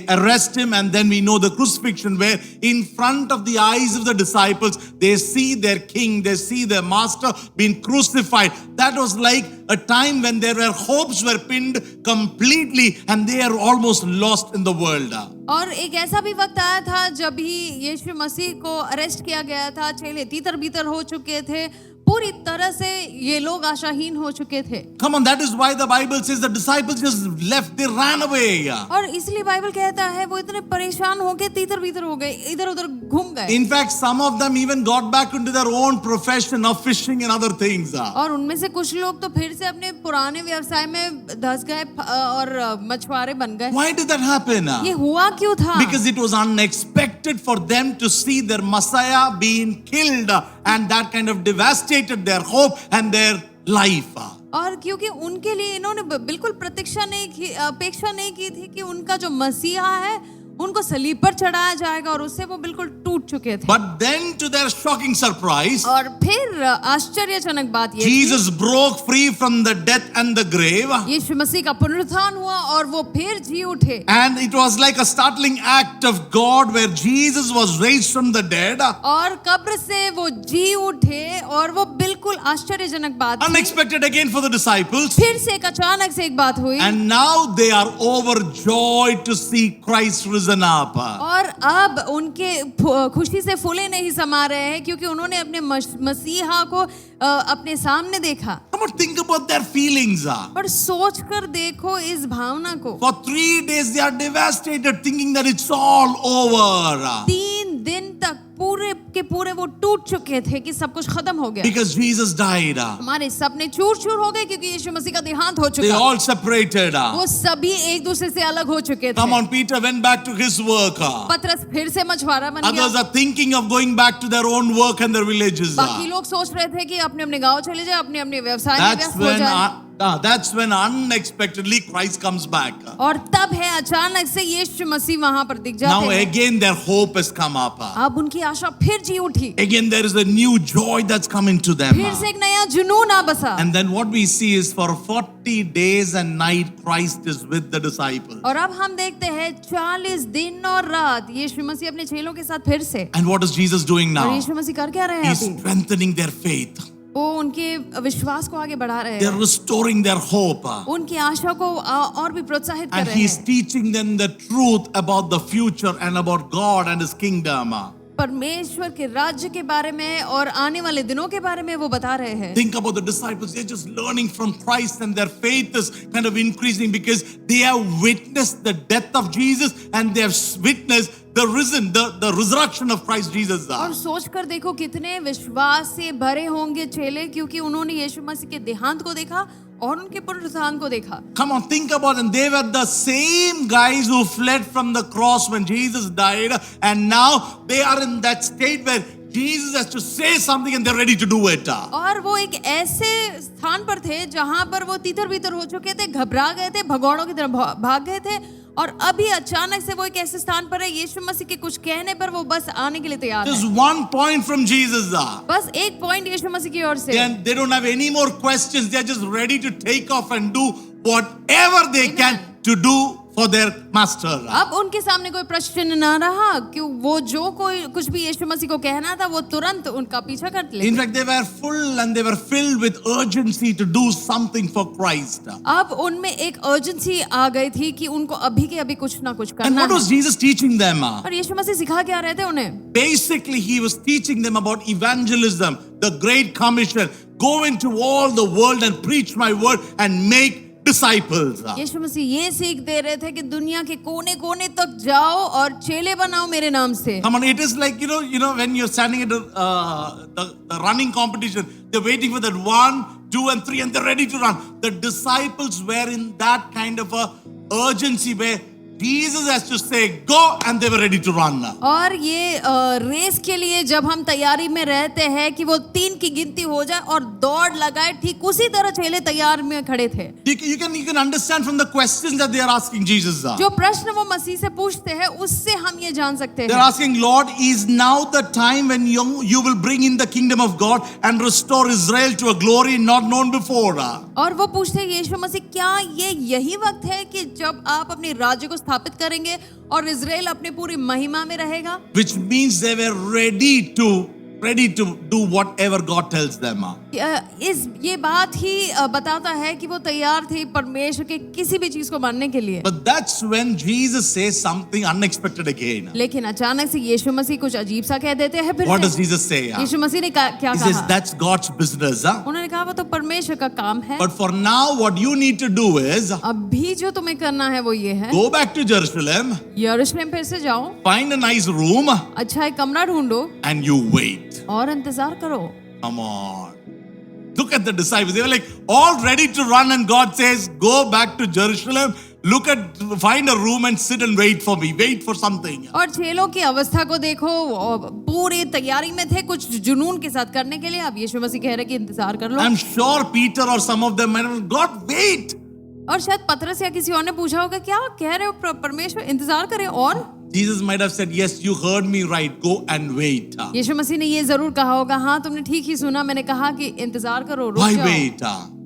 arrest him, and then we know the crucifixion where in front of the eyes of the disciples they see their king, they see their master being crucified. That was like a time when their hopes were pinned completely and they are almost lost in the world. और एक ऐसा भी वक्त आया था जब ही यीशु मसीह को arrest किया गया था, चेले तीतर बीतर हो चुके थे, पूरी तरह से ये लोग आशाहीन हो चुके थे। Come on, that is why the Bible says the disciples just left, they ran away. और इसलिए बाइबल कहता है वो इतने परेशान हो गए, तीतर बीतर हो गए, इधर उधर घूम गए। In fact, some of them even got back into their own profession of fishing and other things. और उनमें से कुछ लोग तो फिर से अपने पुराने व्यवसाय में धंस गए और मछुआरे बन गए। Why did that happen? ये हुआ क्यों था? Because it was unexpected for them to see their Messiah being killed, and that kind of devastated their hope and their life. और क्योंकि उनके लिए इन्होंने बिल्कुल अपेक्षा नहीं की थी कि उनका जो मसीहा है उनको सलीब पर चढ़ाया जाएगा, और उससे वो बिल्कुल टूट चुके थे। But then to their shocking surprise, और फिर आश्चर्यजनक बात ये Jesus broke free from the death and the grave. यीशु मसीह का पुनरुत्थान हुआ और वो फिर जी उठे। And it was like a startling act of God where Jesus was raised from the dead. और कब्र से वो जी उठे, और वो बिल्कुल आश्चर्यजनक बात थी। Unexpected again for the disciples. फिर से एक अचानक से एक बात हुई। And now they are overjoyed to see Christ risen up. और अब उनके खुशी से फूले नहीं समा रहे हैं क्योंकि उन्होंने अपने मसीहा को अपने सामने देखा। Come on, think about their feelings. और सोच कर देखो इस भावना को। For 3 days they are devastated, thinking that it's all over. 3 दिन तक पूरे के पूरे वो टूट चुके थे कि सब कुछ खत्म हो गया। Because Jesus died. हमारे सपने चूर चूर हो गए क्योंकि यीशु मसीह का देहांत हो They चुका। all separated. वो सभी एक दूसरे से अलग हो चुके थे। Come on, Peter went back to his work. पतरस फिर से मछुआरा बन Others गया। are thinking of going back to their own work and their villages. बाकी लोग सोच रहे थे कि अपने अपने गांव चले जाए, अपने अपने व्यवसाय में व्यस्त हो जाए। That's when unexpectedly Christ comes back. और तब है अचानक से यीशु मसीह वहां पर दिख जाते Now हैं। again their hope has come up. अब उनकी आशा फिर जी उठी। Again there is a new joy that's come into them. फिर से एक नया जुनून आ बसा। And then what we see is for 40 days and night Christ is with the disciples. और अब हम देखते हैं 40 दिन और रात यीशु मसीह अपने चेलों के साथ फिर से। And what is Jesus doing और now? यीशु मसीह कर क्या रहे हैं He's अभी? strengthening their faith. वो उनके विश्वास को आगे बढ़ा रहे They're हैं, restoring their hope. उनकी आशा को और भी प्रोत्साहित कर And रहे he's हैं। teaching them the truth about the future and about God and his kingdom. परमेश्वर के राज्य के बारे में और आने वाले दिनों के बारे में वो बता रहे हैं। Think about the disciples. They're just learning from Christ and their faith is kind of increasing because they have witnessed the death of Jesus and they have witnessed the resurrection of Christ Jesus. और सोच कर देखो कितने विश्वास से भरे होंगे चेले, क्योंकि उन्होंने यीशु मसीह के देहांत को देखा और उनके पुनरुत्थान को देखा। Come on, think about it. They were the same guys who fled from the cross when Jesus died, and now they are in that state where Jesus has to say something and they're ready to do it. और वो एक ऐसे स्थान पर थे जहां पर वो तीतर बीतर हो चुके थे, घबरा गए थे, भगौड़ों की तरह भाग गए थे, और अभी अचानक से वो एक ऐसे स्थान पर है यीशु मसीह के कुछ कहने पर वो बस आने के लिए तैयार Just है। one point from Jesus. बस एक पॉइंट यीशु मसीह की ओर से। They don't have any more questions. They're just ready to take off and do whatever they can to do for their master. अब उनके सामने कोई प्रश्न ना रहा कि वो जो कोई कुछ भी यीशु मसीह को कहना था वो तुरंत उनका पीछा कर ले। In fact, they were full and they were filled with urgency to do something for Christ. अब उनमें एक अर्जेंसी आ गई थी कि उनको अभी के अभी कुछ ना कुछ And करना what was Jesus teaching them? और यीशु मसीह सिखा क्या रहे थे उन्हें? Basically, he was teaching them about evangelism, the Great Commission. Go into all the world and preach my word and make disciples. यीशु मसीह ये सीख दे रहे थे कि दुनिया के कोने कोने तक जाओ और चेले बनाओ मेरे नाम से। Come on, it is like, when you're standing at the running competition, they're waiting for that 1, 2, and 3, and they're ready to run. The disciples were in that kind of a urgency where Jesus has to say, go, and they were ready to run. और ये race के लिए जब हम तैयारी में रहते हैं कि वो 3 की गिनती हो जाए और दौड़ लगाए, ठीक उसी तरह चेले तैयार में खड़े थे। You can understand from the questions that they are asking Jesus. जो प्रश्न वो मसीह से पूछते हैं उससे हम ये जान सकते They're हैं। asking, Lord, is now the time when you will bring in the kingdom of God and restore Israel to a glory not known before? और वो पूछते हैं यीशु मसीह क्या ये यही वक्त है कि जब आप अपने राज्य को स्थापित करेंगे और इजराइल अपनी पूरी महिमा में रहेगा? Which means they were ready to do whatever God tells them. ये बात ही बताता है कि वो तैयार थे परमेश्वर के किसी भी चीज को मानने के लिए। But that's when Jesus says something unexpected again. लेकिन अचानक से यीशु मसीह कुछ अजीब सा कह देते हैं। फिर What does Jesus say? यीशु मसीह ने क्या He says कहा? that's God's business. उन्होंने कहा वो तो परमेश्वर का काम है। But for now, what you need to do is अभी जो तुम्हें करना है वो ये है, go back to Jerusalem, यरूशलेम फिर से जाओ, find a nice room, अच्छा एक कमरा ढूंढो and you wait. और इंतजार करो। Come on. Look at the disciples. They were like all ready to run, and God says, go back to Jerusalem. Find a room and sit and wait for me. Wait for something. और चेलों की अवस्था को देखो, पूरी तैयारी में थे कुछ जुनून के साथ करने के लिए। अब यीशु मसीह कह रहे कि इंतजार कर लो। I'm sure Peter or some of them might have, God, wait. और शायद पतरस या किसी और ने पूछा होगा क्या कह रहे हो परमेश्वर, इंतजार करें। और Jesus might have said, yes, you heard me right. Go and wait. यीशु मसीह ने ये जरूर कहा होगा, हाँ तुमने ठीक ही सुना, मैंने कहा कि इंतजार करो, रुक Why जाओ। wait?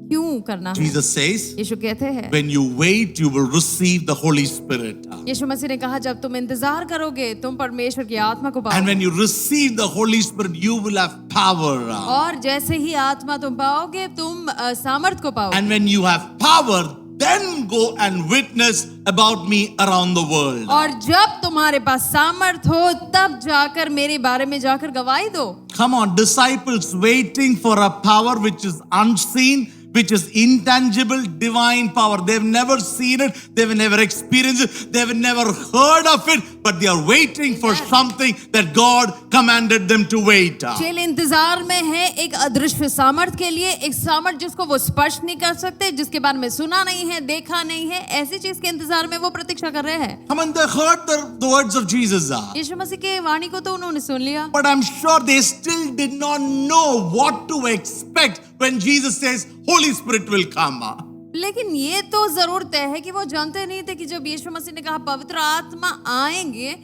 क्यों करना है? Jesus says, यीशु कहते हैं, when you wait, you will receive the Holy Spirit. यीशु मसीह ने कहा जब तुम इंतजार करोगे तुम परमेश्वर की आत्मा को And पाओगे। when you receive the Holy Spirit, you will have power. और जैसे ही आत्मा तुम पाओगे तुम सामर्थ को पाओगे। And when you have power, then go and witness about me around the world. और जब तुम्हारे पास सामर्थ हो तब जाकर मेरे बारे में जाकर गवाही दो। Come on, disciples waiting for a power which is unseen, which is intangible, divine power. They've never seen it, they've never experienced it, they've never heard of it, but they are waiting for something that God commanded them to wait. चेले इंतजार में है एक अदृश्य सामर्थ के लिए, एक सामर्थ जिसको वो स्पर्श नहीं कर सकते, जिसके बारे में सुना नहीं है, देखा नहीं है, ऐसी चीज के इंतजार में वो प्रतीक्षा कर रहे हैं। Come on, they heard the words of Jesus. यीशु मसीह के वाणी को तो उन्होंने सुन लिया, But I'm sure they still did not know what to expect when Jesus says, Holy Spirit will come. लेकिन ये तो जरूर तय है कि वो जानते नहीं थे कि जब यीशु मसीह ने कहा पवित्र आत्मा आएंगे,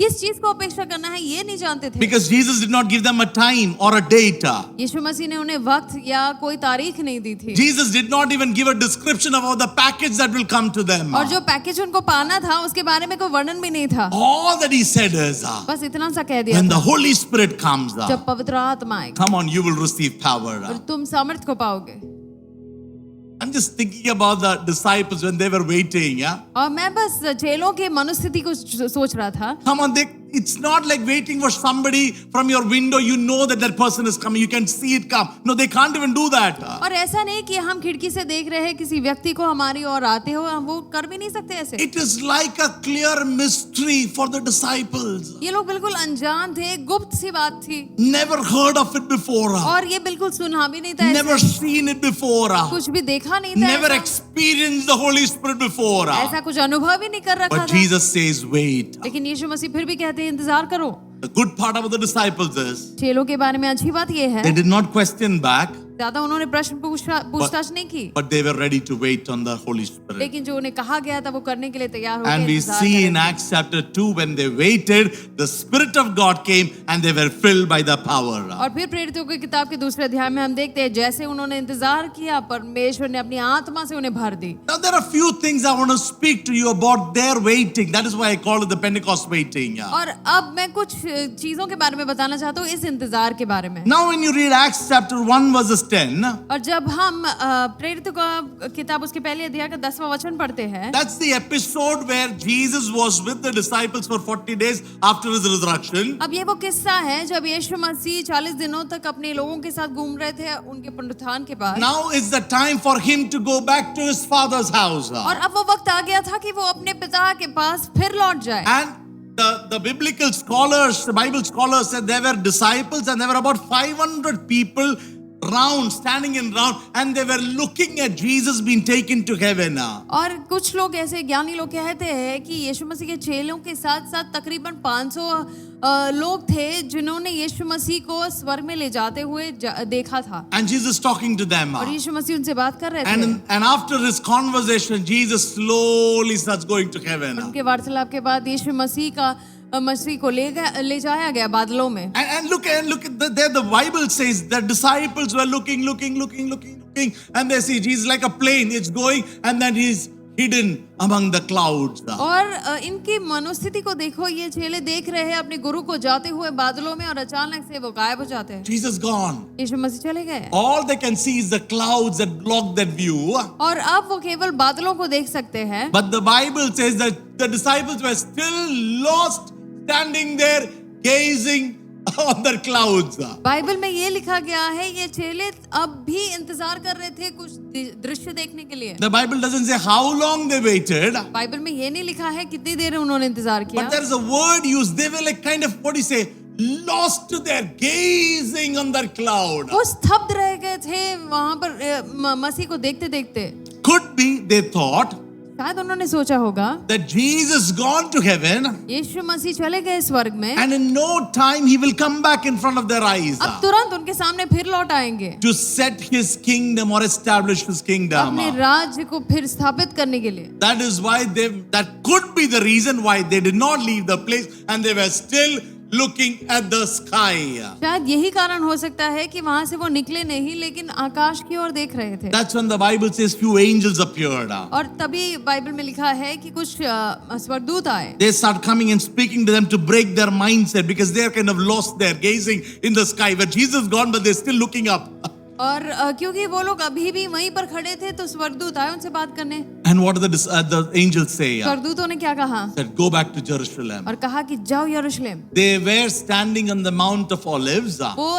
किस चीज को अपेक्षा करना है ये नहीं जानते थे। Because Jesus did not give them a time or a date. यीशु मसीह ने उन्हें वक्त या कोई तारीख नहीं दी थी। Jesus did not even give a description about the package that will come to them. और जो पैकेज उनको पाना था उसके बारे में कोई वर्णन भी नहीं था। All that he said is, बस इतना सा कह दिया when the था, Holy Spirit comes, जब पवित्र आत्मा आएगा come on, you will receive power. और तुम सामर्थ को पाओगे। I'm just thinking about the disciples when they were waiting. Yeah, और मैं बस चेलों के मनोस्थिति को सोच रहा था। come on, it's not like waiting for somebody from your window. You know that person is coming. You can see it come. No, they can't even do that. और ऐसा नहीं कि हम खिड़की से देख रहे हैं किसी व्यक्ति को हमारी ओर आते हो, हम वो कर भी नहीं सकते ऐसे। It is like a clear mystery for the disciples. ये लोग बिल्कुल अनजान थे, गुप्त सी बात थी Never heard of it before. और ये बिल्कुल सुना भी नहीं था, Never ऐसे seen it before. कुछ भी देखा नहीं था, Never ऐसा experienced the Holy Spirit before. ऐसा कुछ अनुभव ही नहीं कर रखा But था। Jesus says, wait. लेकिन यीशु मसीह फिर भी कहते हैं इंतजार करो। The good part about the disciples is चेलों के बारे में अच्छी बात ये है they did not question back. ज्यादा उन्होंने प्रश्न पूछताछ नहीं की, but they were ready to wait on the Holy Spirit. लेकिन जो उन्हें कहा गया था वो करने के लिए तैयार हो And गए, we इंतजार see कर in रहे थे। Acts chapter 2, when they waited, the Spirit of God came and they were filled by the power. और फिर प्रेरितों की किताब के दूसरे अध्याय में हम देखते हैं जैसे उन्होंने इंतजार किया परमेश्वर ने अपनी आत्मा से उन्हें भर दी। Now, there are a few things I want to speak to you about their waiting. That is why I call it the Pentecost waiting. और अब मैं कुछ चीजों के बारे में बताना चाहता हूँ इस इंतजार के बारे में। Now, when you read Acts chapter 1, verses 10, और जब हम प्रेरितों का किताब उसके पहले अध्याय का 10वां वचन पढ़ते हैं, that's the episode where Jesus was with the disciples for 40 days after his resurrection. अब ये वो किस्सा है जब यीशु मसीह 40 दिनों तक अपने लोगों के साथ घूम रहे थे उनके पुनरुत्थान के बाद। Now is the time for him to go back to his father's house. और अब वो वक्त आ गया था कि वो अपने पिता के पास फिर लौट जाए। And the biblical scholars, the Bible scholars said there were disciples and there were about 500 people round, standing in round, and they were looking at Jesus being taken to heaven. और कुछ लोग ऐसे ज्ञानी लोग कहते हैं कि यीशु मसीह के चेलों के साथ साथ तकरीबन 500 लोग थे जिन्होंने यीशु मसीह को स्वर्ग में ले जाते हुए देखा था। And Jesus talking to them. और यीशु मसीह उनसे बात कर रहे थे। And after his conversation, Jesus slowly starts going to heaven. उनके वार्तालाप के बाद यीशु मसीह को ले जाया गया बादलों में। And look at there the Bible says the disciples were looking, and they see Jesus like a plane. It's going, and then he's hidden among the clouds. और इनकी मनोस्थिति को देखो, ये चेले देख रहे हैं अपने गुरु को जाते हुए बादलों में और अचानक से वो गायब हो जाते हैं। Jesus gone. यीशु मसीह चले गए। All they can see is the clouds that block that view. और अब वो केवल बादलों को देख सकते हैं। But the Bible says that the disciples were still lost, standing there gazing on the clouds. Bible में ये लिखा गया है ये चेले अब भी इंतजार कर रहे थे कुछ दृश्य देखने के लिए। The Bible doesn't say how long they waited. Bible में ये नहीं लिखा है कितनी देर उन्होंने इंतजार किया। But there is a word used. They were like kind of, what do you say, lost there, gazing on the cloud. वो स्तब्ध रह गए थे वहां पर मसीह को देखते देखते। Could be they thought शायद उन्होंने सोचा होगा that Jesus gone to heaven, यीशु मसीह चले गए स्वर्ग में, and in no time he will come back in front of their eyes अब तुरंत उनके सामने फिर लौट आएंगे to set his kingdom or establish his kingdom. अपने राज्य को फिर स्थापित करने के लिए। That is why that could be the reason why they did not leave the place and they were still looking at the sky. शायद यही कारण हो सकता है कि वहां से वो निकले नहीं लेकिन आकाश की ओर देख रहे थे। That's when the Bible says few angels appeared. और तभी बाइबल में लिखा है कि कुछ स्वर्गदूत आए। They start coming and speaking to them to break their mindset because they are kind of lost there, gazing in the sky. Where Jesus is gone, but they're still looking up. और क्योंकि वो लोग अभी भी वहीं पर खड़े थे तो स्वर्गदूत आए उनसे बात करने। And what do the angels say? स्वर्गदूतों ने क्या कहा? Said, go back to Jerusalem. और कहा कि जाओ यरूशलेम। They were standing on the Mount of Olives. वो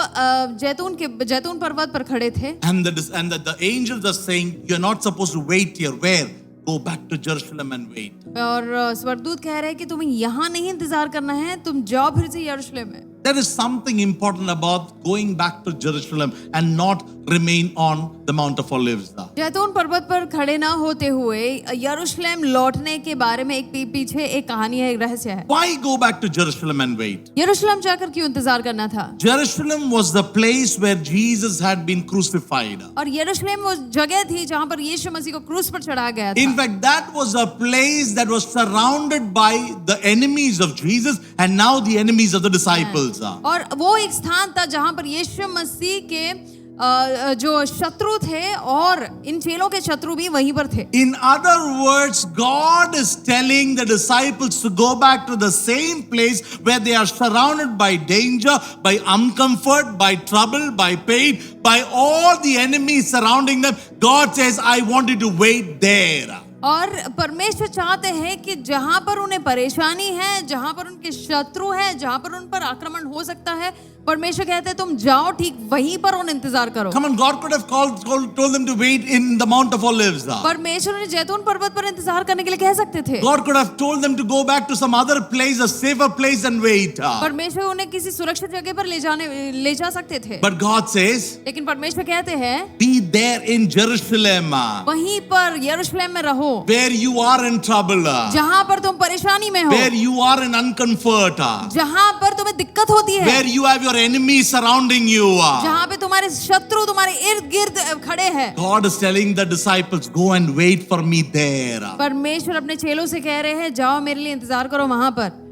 जैतून पर्वत पर खड़े थे। And the angels are saying, you're not supposed to wait here. Where? Go back to Jerusalem and wait. और स्वर्गदूत कह रहे हैं कि तुम्हें यहाँ नहीं इंतजार करना है, तुम जाओ फिर से यरूशलेम में। There is something important about going back to Jerusalem and not remain on the Mount of Olives. जैतून पर्वत पर खड़े ना होते हुए यरूशलेम लौटने के बारे में एक पीछे एक कहानी है, एक रहस्य है। Why go back to Jerusalem and wait? यरूशलेम जाकर क्यों इंतजार करना था? Jerusalem was the place where Jesus had been crucified. और यरूशलेम वो जगह थी जहां पर यीशु मसीह को क्रूस पर चढ़ाया गया था। In fact, that was a place that was surrounded by the enemies of Jesus and now the enemies of the disciples. और वो एक स्थान था जहां पर यीशु मसीह के जो शत्रु थे और इन चेलों के शत्रु भी वहीं पर थे। In other words, God is telling the disciples to go back to the same place where they are surrounded by danger, by uncomfort, by trouble, by pain, by all the enemies surrounding them. God says, I want you to wait there. और परमेश्वर चाहते हैं कि जहां पर उन्हें परेशानी है, जहां पर उनके शत्रु हैं, जहां पर उन पर आक्रमण हो सकता है, परमेश्वर कहते हैं तुम जाओ ठीक वहीं पर उन इंतजार करो। Come on, God could have told them to wait in the Mount of Olives. परमेश्वर उन्हें जैतून पर्वत पर इंतजार करने के लिए कह सकते थे। God could have told them to go back to some other place, a safer place, and wait. परमेश्वर उन्हें किसी सुरक्षित जगह पर ले जा सकते थे। But God says, लेकिन परमेश्वर कहते हैं be there in Jerusalem. वहीं पर यरूशलेम में रहो। हो, where you are in trouble, जहाँ पर तुम परेशानी में हो, where you are in uncomfort, जहाँ पर तुम्हें दिक्कत होती है, where you have your enemies surrounding you. जहाँ पे तुम्हारे शत्रु तुम्हारे इर्द गिर्द खड़े हैं, God is telling the disciples, go and wait for me there. परमेश्वर अपने चेलों से कह रहे हैं जाओ मेरे लिए इंतजार करो वहां पर।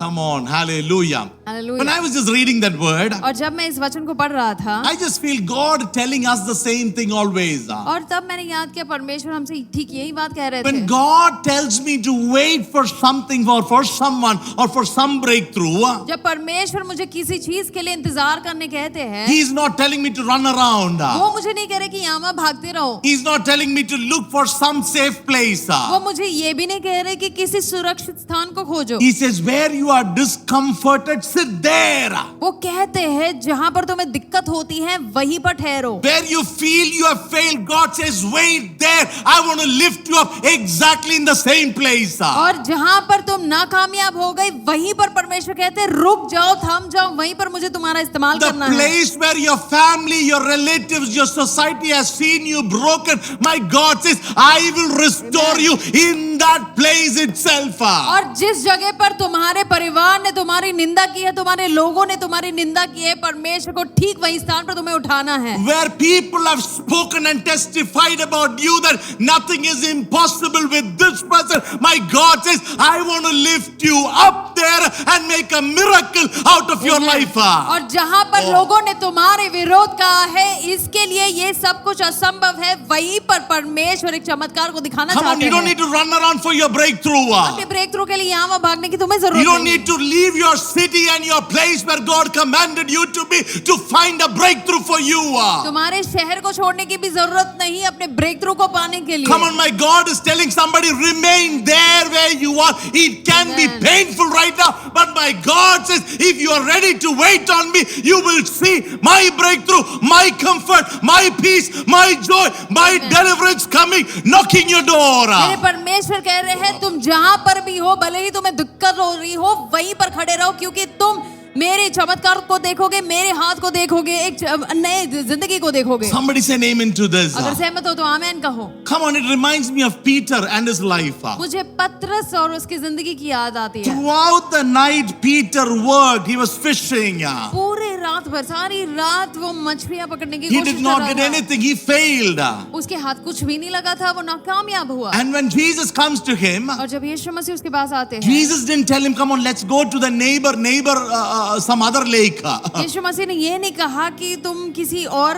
Come on, hallelujah. Hallelujah. When I was just reading that word, और जब मैं इस वचन को पढ़ रहा था I just feel God telling us the same thing always. और तब मैंने याद किया परमेश्वर हमसे ठीक यही बात कह रहे थे। When God tells me to wait for something or for someone or for some breakthrough, जब परमेश्वर मुझे किसी चीज के लिए इंतजार करने कहते हैं, He is not telling me to run around. वो मुझे नहीं कह रहे कि यहाँ वहाँ भागते रहो, He is not telling me to look for some safe place. वो मुझे ये भी नहीं कह रहे कि किसी सुरक्षित स्थान को खोजो। He says, where you are discomforted, sit there. वो कहते हैं जहाँ पर तुम्हें दिक्कत होती है वहीं पर ठहरो। Where you feel you have failed, God says, wait there. I want to lift you up exactly in the same place. और जहाँ पर तुम नाकामयाब हो गए वहीं पर परमेश्वर कहते हैं रुक जाओ, थम जाओ, वहीं पर मुझे तुम्हारा इस्तेमाल The करना है। place where your family, your relatives, your society has seen you broken, my God says, I will restore you in that place itself. और जिस जगह पर तुम्हारे परिवार ने तुम्हारी निंदा की है, तुम्हारे लोगों ने तुम्हारी निंदा की है, परमेश्वर को ठीक वही स्थान पर तुम्हें उठाना है। Where people have spoken and testified about you that nothing is impossible with this person, my God says, I want to lift you up there and make a miracle out of your life. और जहाँ पर लोगों ने तुम्हारे विरोध कहा है इसके लिए ये सब कुछ असंभव है, वहीं पर परमेश्वर एक चमत्कार को दिखाना Come on, चाहते you don't हैं। need to run around for your breakthrough. अपने ब्रेक थ्रू के लिए यहाँ वहाँ भागने की तुम्हें You जरूरत don't नहीं need to leave your city and your place where God commanded you to be to find a breakthrough for you. तुम्हारे शहर को छोड़ने की भी जरूरत नहीं अपने ब्रेक थ्रू को पाने के लिए। Come on, my God is telling somebody, remain there where you are. It can be Amen. painful right now, but my God says, if you are ready to wait on me, you will see my breakthrough, my comfort, my peace, my joy, my deliverance coming, knocking your door. मेरे परमेश्वर कह रहे हैं तुम जहां पर भी हो, भले ही तुम्हें दिक्कत हो रही हो, वहीं पर खड़े रहो, क्योंकि तुम मेरे चमत्कार को देखोगे, मेरे हाथ को देखोगे, एक नए जिंदगी को देखोगे। Somebody say amen to this. अगर सहमत हो तो आमीन कहो। Come on, it reminds me of Peter and his life. मुझे पतरस और उसकी जिंदगी की याद आती है। Throughout the night, Peter worked. He was fishing. पूरे रात भर, सारी रात वो मछलियां पकड़ने की He कोशिश did कर not रहा get था। anything. He failed. उसके हाथ कुछ भी नहीं लगा था, वो नाकामयाब हुआ। And when Jesus comes to him, और जब यीशु मसीह उसके पास आते हैं, Jesus didn't tell him, come on, let's go to the neighbor, some other lake. यीशु मसीह ने ये नहीं कहा कि तुम किसी और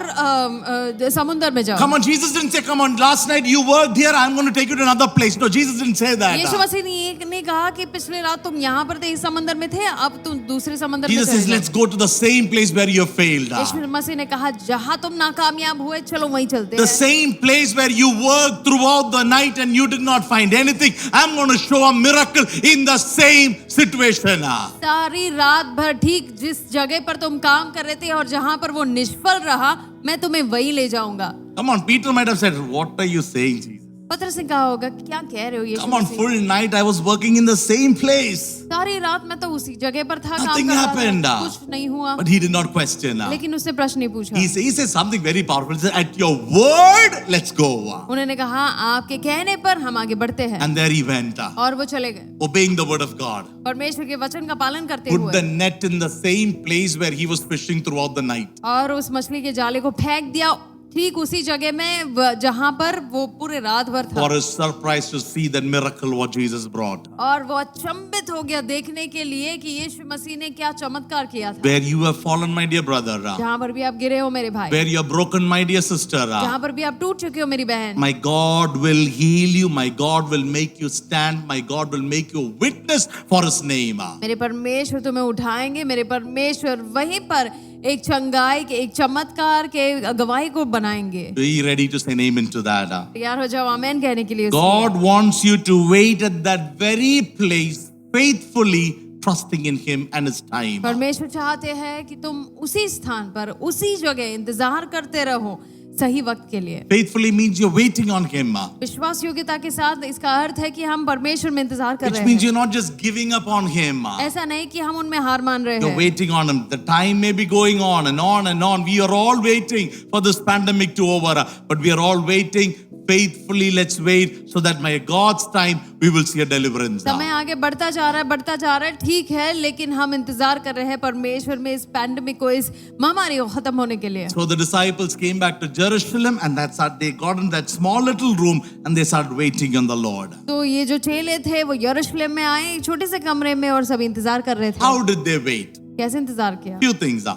समुद्र में जाओ। Come on, Jesus didn't say, come on, last night you worked here, I'm going to take you to another place. No, Jesus didn't say that. यीशु मसीह ने ये नहीं कहा कि पिछले रात तुम यहाँ पर थे, इस समंदर में थे, अब तुम दूसरे समंदर में Jesus says, चले let's go to the same place where you failed. जाओ। यीशु मसीह ने कहा जहाँ तुम नाकामयाब हुए चलो वहीं चलते The हैं। same place where you worked throughout the night and you did not find anything, I'm going to show a miracle in the same situation. सारी रात भर ठीक जिस जगह पर तुम काम कर रहे थे और जहाँ पर वो निष्फल रहा, मैं तुम्हें वहीं ले जाऊंगा। Come on, Peter might have said, what are you saying, Jesus? पतरस ने कहा होगा क्या कह रहे हो यीशु Come on, Masih? full night I was working in the same place. सारी रात मैं तो उसी जगह पर था, काम Nothing कर रहा happened. था, कुछ नहीं हुआ। But he did not question. लेकिन उसने प्रश्न नहीं पूछा। He says something very powerful. He says, at your word, let's go. उन्होंने कहा आपके कहने पर हम आगे बढ़ते हैं, And there he went, और वो चले गए obeying the word of God. परमेश्वर के वचन का पालन करते Put the हुए, net in the same place where he was fishing throughout the night. और उस मछली के जाले को फेंक दिया ठीक उसी जगह में जहां पर वो पूरे रात भर था। For his surprise to see that miracle what Jesus brought. और वो अचंभित हो गया देखने के लिए कि यीशु मसीह ने क्या चमत्कार किया था। Where you have fallen, my dear brother. जहां पर भी आप गिरे हो मेरे भाई, Where you are broken, my dear sister. जहां पर भी आप टूट चुके हो मेरी बहन, My God will heal you. My God will make you stand. My God will make you a witness for his name. मेरे परमेश्वर तुम्हें उठाएंगे, मेरे परमेश्वर वहीं पर एक चंगाई के, एक चमत्कार के गवाही को बनाएंगे। Be ready to say amen to that. तैयार हो जाओ आमेन कहने के लिए। God wants you to wait at that very place faithfully, trusting in him and his time. परमेश्वर चाहते हैं कि तुम उसी स्थान पर, उसी जगह इंतजार करते रहो, सही वक्त के लिए। Faithfully means you're waiting on Him. विश्वास योग्यता के साथ इसका अर्थ है कि हम परमेश्वर में इंतजार कर Which रहे means हैं। you're not just giving up on Him. ऐसा नहीं कि हम उनमें हार मान रहे You're हैं। waiting on Him. The time may be going on and on and on. We are all waiting for this pandemic to over. But we are all waiting faithfully. Let's wait so that by God's time we will see a deliverance. समय आगे बढ़ता जा रहा है, ठीक है, लेकिन हम इंतजार कर रहे हैं परमेश्वर में इस पैंडेमिक को, इस महामारी को खत्म होने के लिए। So the disciples came back to Jerusalem and that's how they got in that small little room and they started waiting on the Lord. तो ये जो चेले थे वो यरूशलेम में आए एक छोटे से कमरे में और सब इंतजार कर रहे थे। How did they wait? कैसे इंतजार किया? Few things.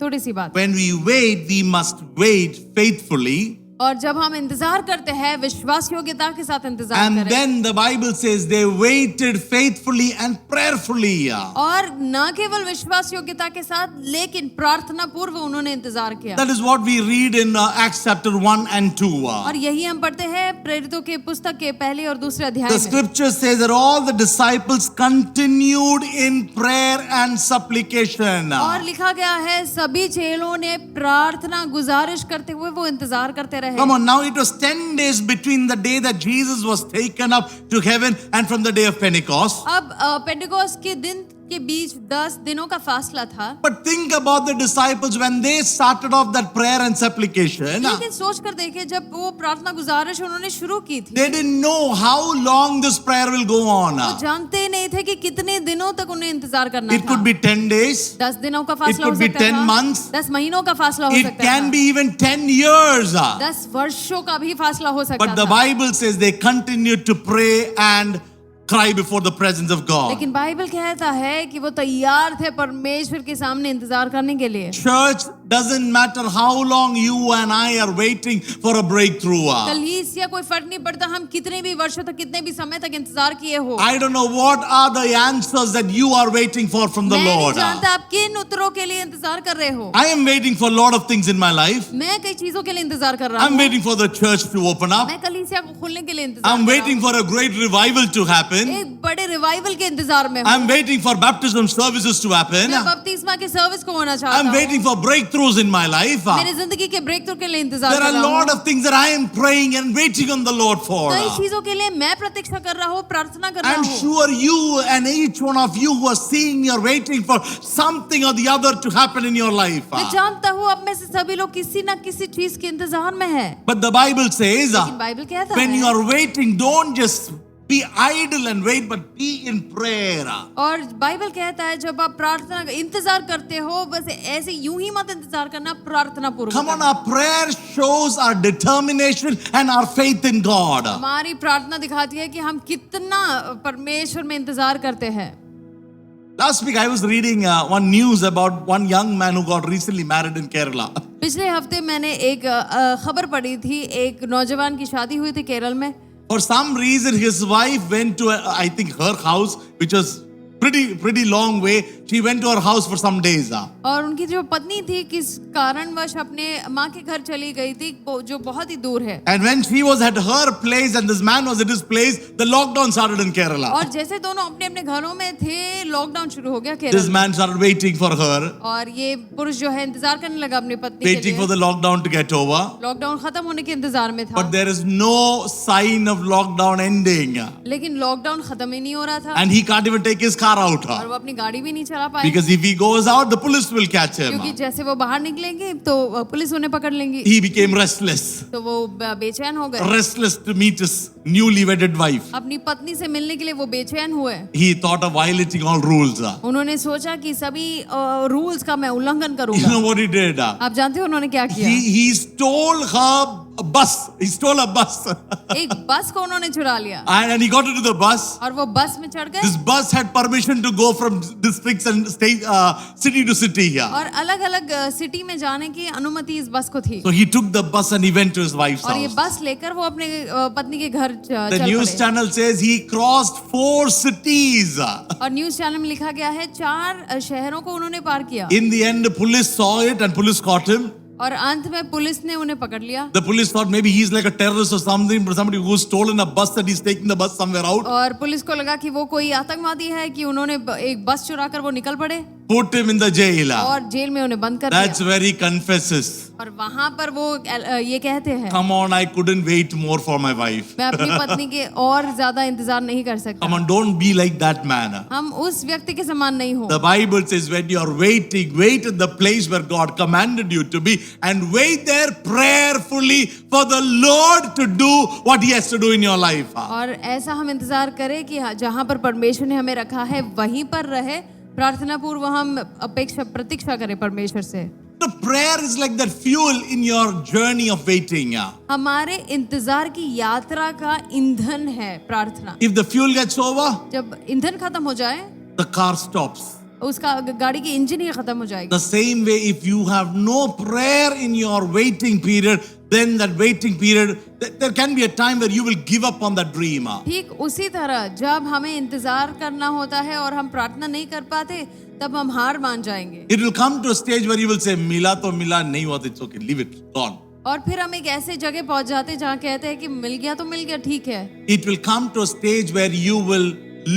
थोड़ी सी बात। When we wait, we must wait faithfully. और जब हम इंतजार करते हैं विश्वास योग्यता के साथ इंतजार And करें। then the Bible says they waited faithfully and prayerfully. और न केवल विश्वास योग्यता के साथ लेकिन प्रार्थना पूर्व उन्होंने इंतजार किया। That is what we read in Acts chapter 1 and 2. और यही हम पढ़ते हैं प्रेरितों के पुस्तक के पहले और दूसरे अध्याय The में। scripture says that all the disciples continued in prayer and supplication. और लिखा गया है सभी चेलों ने प्रार्थना गुजारिश करते हुए वो इंतजार करते रहे। Come on, now it was 10 days between the day that Jesus was taken up to heaven and from the day of Pentecost. अब पेंटेकोस्ट के दिन के बीच 10 दिनों का फासला था। But think about the disciples when they started off that prayer and supplication. लेकिन सोच कर देखे जब वो प्रार्थना गुजारिश उन्होंने शुरू की थी, They didn't know how long this prayer will go on. वो जानते ही नहीं थे कि कितने दिनों तक उन्हें इंतजार करना It था। could be 10 days. 10 दिनों का फासला हो could be सकता 10 था, months. 10 महीनों का फासला हो It सकता can था, be even 10 years. 10 वर्षों का भी फासला हो सकता But the था। Bible says they continued to pray and cry before the presence of God. लेकिन बाइबल कहता है कि वो तैयार थे परमेश्वर के सामने इंतजार करने के लिए। Church, doesn't matter how long you and I are waiting for a breakthrough. कलीसिया कोई फर्क नहीं पड़ता हम कितने भी वर्षों तक कितने भी समय तक इंतजार किए हो। I don't know what are the answers that you are waiting for from the मैं नहीं Lord. जानता आप किन उत्तरों के लिए इंतजार कर रहे हो। I am waiting for a lot of things in my life. मैं कई चीजों के लिए इंतजार कर रहा I'm हूँ। waiting for the church to open up. मैं कलीसिया को खोलने के लिए इंतजार I'm कर waiting for a great revival to रहा हूँ। happen. एक बड़े रिवाइवल के इंतजार में हूँ। I'm waiting for baptism services to happen. मैं बपतिस्मा के सर्विस को होना चाहता I'm हूँ। waiting for breakthroughs in my life. मेरी जिंदगी के ब्रेक थ्रू के लिए इंतजार There कर are a रहा lot हूँ। of things that I am praying and waiting on the Lord for. कई चीजों के लिए मैं प्रतीक्षा कर रहा हूँ, प्रार्थना कर रहा I'm हूँ। sure you and each one of you who are seeing me are waiting for something or the other to happen in your life. मैं जानता हूँ अब में से सभी लोग किसी ना किसी चीज के इंतजार में है। But the Bible says, लेकिन बाइबल कहता when you है are waiting, don't just be idle and wait, but be in prayer. और बाइबल कहता है जब आप प्रार्थना इंतजार करते हो बस ऐसे यूं ही मत इंतजार करना, प्रार्थना पूर्वक Come on, करना। our prayer shows our determination and our faith in God. हमारी प्रार्थना दिखाती है कि हम कितना परमेश्वर में इंतजार करते हैं। Last week I was reading one news about one young man who got recently married in Kerala. पिछले हफ्ते मैंने एक खबर पढ़ी थी, एक नौजवान की शादी हुई थी केरल में। For some reason, his wife went to, I think, her house, which was pretty long way. She went to her house for some days. और उनकी जो पत्नी थी किस कारणवश अपने माँ के घर चली गई थी जो बहुत ही दूर है। And when she was at her place and this man was at his place, the lockdown started in Kerala. और जैसे दोनों अपने अपने घरों में थे लॉकडाउन शुरू हो गया केरल This में। man started waiting for her, और ये पुरुष जो है इंतजार करने लगा अपनी पत्नी के waiting for लिए। the lockdown to get over. Lockdown खत्म होने के इंतजार में था। But there is no sign of lockdown ending. लेकिन लॉकडाउन खत्म ही नहीं हो रहा था And he can't even take his car out. और वो अपनी गाड़ी भी नहीं चला पाए Because if he goes out, the police will catch him. क्योंकि जैसे वो बाहर निकलेंगे तो पुलिस उन्हें पकड़ लेंगी। He became restless. तो वो बेचैन हो गए, Restless to meet his newly wedded wife. अपनी पत्नी से मिलने के लिए वो बेचैन हुए। He thought of violating all rules. उन्होंने सोचा कि सभी रूल्स का मैं उल्लंघन You करूंगा। know what he did? आप जानते हो उन्होंने क्या किया? He stole her bus. He stole a bus. एक बस को उन्होंने चुरा लिया And he got into the bus. और वो बस में चढ़ गए This bus had permission to go from districts and state, city to city here. और अलग अलग सिटी में जाने की अनुमति इस बस को थी। So he took the bus and he went to his wife's और ये house. बस लेकर वो अपने पत्नी के घर The चल news पड़े। channel says he crossed 4 cities. और न्यूज चैनल में लिखा गया है 4 शहरों को उन्होंने पार किया In the end, the police saw it and police caught him. और अंत में पुलिस ने उन्हें पकड़ लिया। The police thought maybe he's like a terrorist or something, but somebody who's stolen a bus that he's taking the bus somewhere out. और police को लगा कि वो कोई आतंकवादी है कि उन्होंने एक बस चुरा कर वो निकल पड़े। put him in the jail. और जेल में उन्हें बंद कर That's दिया। where he confesses. और वहां पर वो ये कहते हैं, Come on, I couldn't wait more for my wife. मैं अपनी पत्नी के और ज्यादा इंतजार नहीं कर Come सकता। on, don't be like that man. हम उस व्यक्ति के समान नहीं हो। The Bible says when you are waiting, wait at the place where God commanded you to be and wait there prayerfully for the Lord to do what he has to do in your life. और ऐसा हम इंतजार करें कि जहाँ पर परमेश्वर ने हमें रखा है वहीं पर रहे, प्रार्थना पूर्व हम प्रतीक्षा करें परमेश्वर से। The prayer is like that fuel in your journey of waiting. हमारे इंतजार की यात्रा का ईंधन है प्रार्थना। If the fuel gets over, जब ईंधन खत्म हो जाए, the car stops. उसका गाड़ी की इंजन ही खत्म हो जाएगी। The same way, if you have no prayer in your waiting period, then that waiting period, there can be a time where you will give up on that dream. ठीक उसी तरह जब हमें इंतजार करना होता है और हम प्रार्थना नहीं कर पाते, तब हम हार मान जाएंगे। It will come to a stage where you will say, "Mila to mila, nahi hua, it's okay, leave it, gone." और फिर हम एक ऐसे जगह पहुंच जाते हैं जहाँ कहते हैं कि मिल गया तो मिल गया, ठीक है। It will come to a stage where you will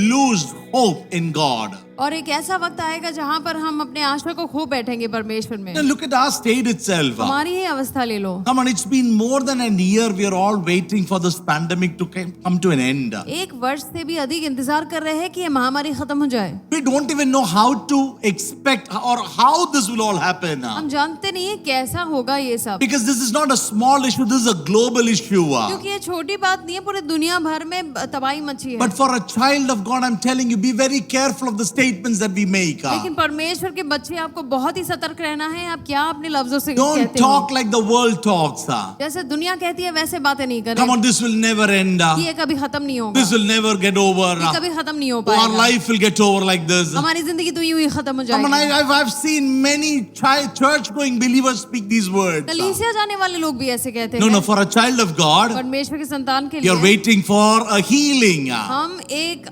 lose hope in God. और एक ऐसा वक्त आएगा जहाँ पर हम अपने आशा को खो बैठेंगे परमेश्वर में। Now look at our state itself. हमारी ही अवस्था ले लो। Come on, it's been more than a year. We are all waiting for this pandemic to come to an end. एक वर्ष से भी अधिक इंतजार कर रहे हैं कि ये महामारी खत्म हो जाए। We don't even know how to expect or how this will all happen. हम जानते नहीं है कैसा होगा ये सब, Because this is not a small issue, this is a global issue. क्योंकि ये छोटी बात नहीं है, पूरे दुनिया भर में तबाही मची है। But for a child of God, I'm telling you, be very careful of the statements that we make. लेकिन परमेश्वर के बच्चे, आपको बहुत ही सतर्क रहना है। आप क्या अपने लफ्जों से Don't कहते हो? talk like the world talks. जैसे दुनिया कहती है वैसे बातें नहीं करें। Come on, this will never end. कि ये कभी खत्म नहीं होगा, This will never get over. ये कभी खत्म नहीं हो Our पाएगा। life will get over like this. हमारी जिंदगी तो यूं ही खत्म हो Come on, जाएगी। I've seen many church-going believers speak these words. कलीसिया जाने वाले लोग भी ऐसे कहते No, हैं। no, for a child of God, परमेश्वर के संतान के you're लिए waiting for a healing. हम एक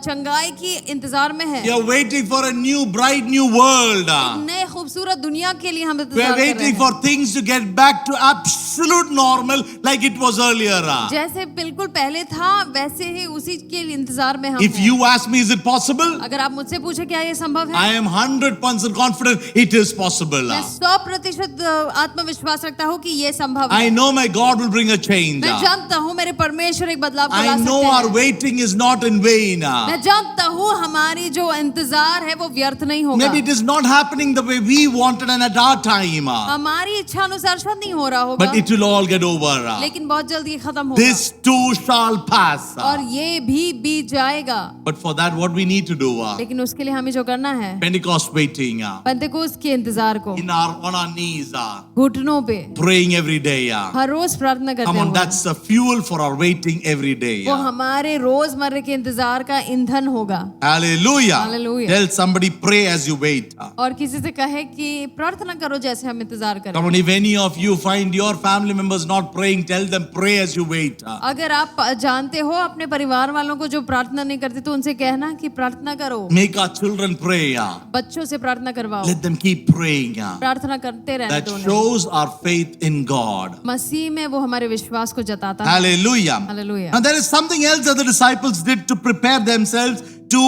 चंगाई की इंतजार में हैं। You're waiting for a new, bright new world. नए खूबसूरत दुनिया के लिए हम We're इंतजार कर रहे waiting हैं। for things to get back to absolute normal like it was earlier. जैसे बिल्कुल पहले था वैसे ही उसी के लिए इंतजार में हम If हैं। you ask me, is it possible? अगर आप मुझसे पूछे क्या ये संभव है, I am 100% confident it is possible. मैं 100% आत्मविश्वास रखता हूँ कि ये संभव है। I know my God will bring a change. मैं जानता हूँ मेरे परमेश्वर एक बदलाव को ला I know सकते our हैं। waiting is not in vain. मैं जानता हूँ हमारी जो इंतजार है वो व्यर्थ नहीं होगा। Maybe it is not happening the way we wanted and at our time. हमारी इच्छा अनुसार शायद नहीं हो रहा होगा, But it will all get over. लेकिन बहुत जल्दी ये खत्म होगा This too shall pass. और ये भी बीत जाएगा। But for that, what we need to do? लेकिन उसके लिए हमें जो करना है, Pentecost waiting. पेंतेकोस्त के इंतजार को On our knees. घुटनों पे Praying every day. हर रोज प्रार्थना करते Come on, हुए, that's the fuel for our waiting every day. वो हमारे रोजमर्रे के इंतजार का ईंधन होगा। Hallelujah. Hallelujah. Tell somebody, pray as you wait. और किसी से कहे कि प्रार्थना करो जैसे हम इंतजार करें। Come on, if any of you find your family members not praying, tell them, pray as you wait. अगर आप जानते हो अपने परिवार वालों को जो प्रार्थना नहीं करते, तो उनसे कहना कि प्रार्थना करो। Make our children pray. बच्चों से प्रार्थना करवाओ, Let them keep praying. प्रार्थना करते रहने That दो उन्हें। shows our faith in God. मसीह में वो हमारे विश्वास को जताता है। Hallelujah. Hallelujah. Now there is something else that the disciples did to prepare themselves to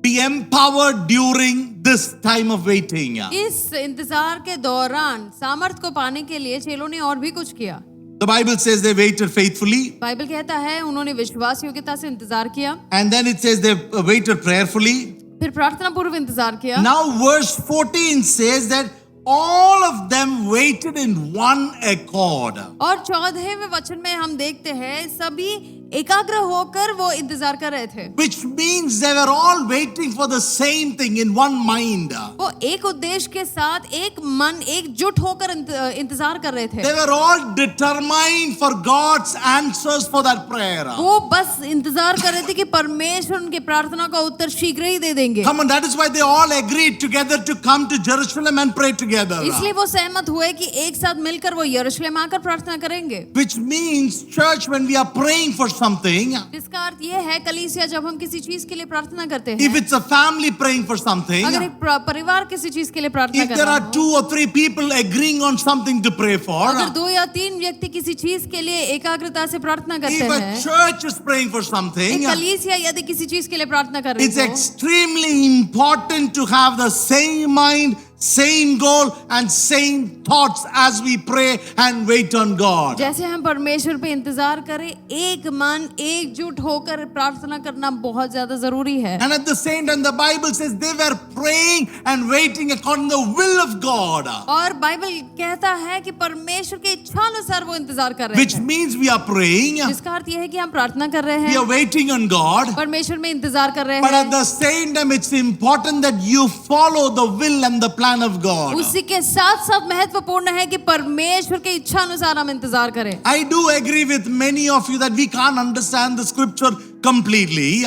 be empowered during this time of waiting. इस इंतजार के दौरान सामर्थ को पाने के लिए चेलों ने और भी कुछ किया। The Bible says they waited faithfully, Bible कहता है उन्होंने विश्वास योग्यता से इंतजार किया, and then it says they waited prayerfully. फिर प्रार्थना पूर्व इंतजार किया। Now verse 14 says that all of them waited in one accord. और 14वें वचन में हम देखते हैं सभी एकाग्र होकर वो इंतजार कर रहे थे। Which means they were all waiting for the same thing in one mind. वो एक उद्देश्य के साथ एक मन एकजुट होकर इंतजार कर रहे थे। They were all determined for God's answers for that prayer. वो बस इंतजार कर रहे थे कि परमेश्वर उनकी प्रार्थना का उत्तर शीघ्र ही दे देंगे। Come on, that is why they all agreed together to come to Jerusalem and pray together. इसलिए वो सहमत हुए कि एक साथ मिलकर वो यरूशलेम आकर प्रार्थना करेंगे। Which means, church, when we are praying for something, जिसका अर्थ ये है कलीसिया जब हम किसी चीज के लिए प्रार्थना करते if हैं, it's a family praying for something, अगर एक परिवार किसी चीज के लिए प्रार्थना if कर there रहा are हो, 2 or 3 people agreeing on something to pray for, अगर 2 या 3 व्यक्ति किसी चीज के लिए एकाग्रता से प्रार्थना करते if a हैं, church is praying for something, एक कलीसिया यदि किसी चीज के लिए प्रार्थना कर रही it's हो, extremely important to have the same mind, same goal, and same thoughts as we pray and wait on God. जैसे हम परमेश्वर पे इंतजार करें, एक मन एकजुट होकर प्रार्थना करना बहुत ज्यादा जरूरी है। And at the same time, the Bible says they were praying and waiting according to the will of God, और बाइबल कहता है कि परमेश्वर की इच्छा अनुसार वो इंतजार कर रहे which हैं, means we are praying, जिसका अर्थ यह है कि हम प्रार्थना कर रहे we are हैं, waiting on God, परमेश्वर में इंतजार कर रहे but at हैं। the same time, it's important that you follow the will and the plan of God. उसी के साथ साथ महत्वपूर्ण है कि परमेश्वर की इच्छा अनुसार हम इंतजार करें। I do agree with many of you that we can't understand the scripture completely.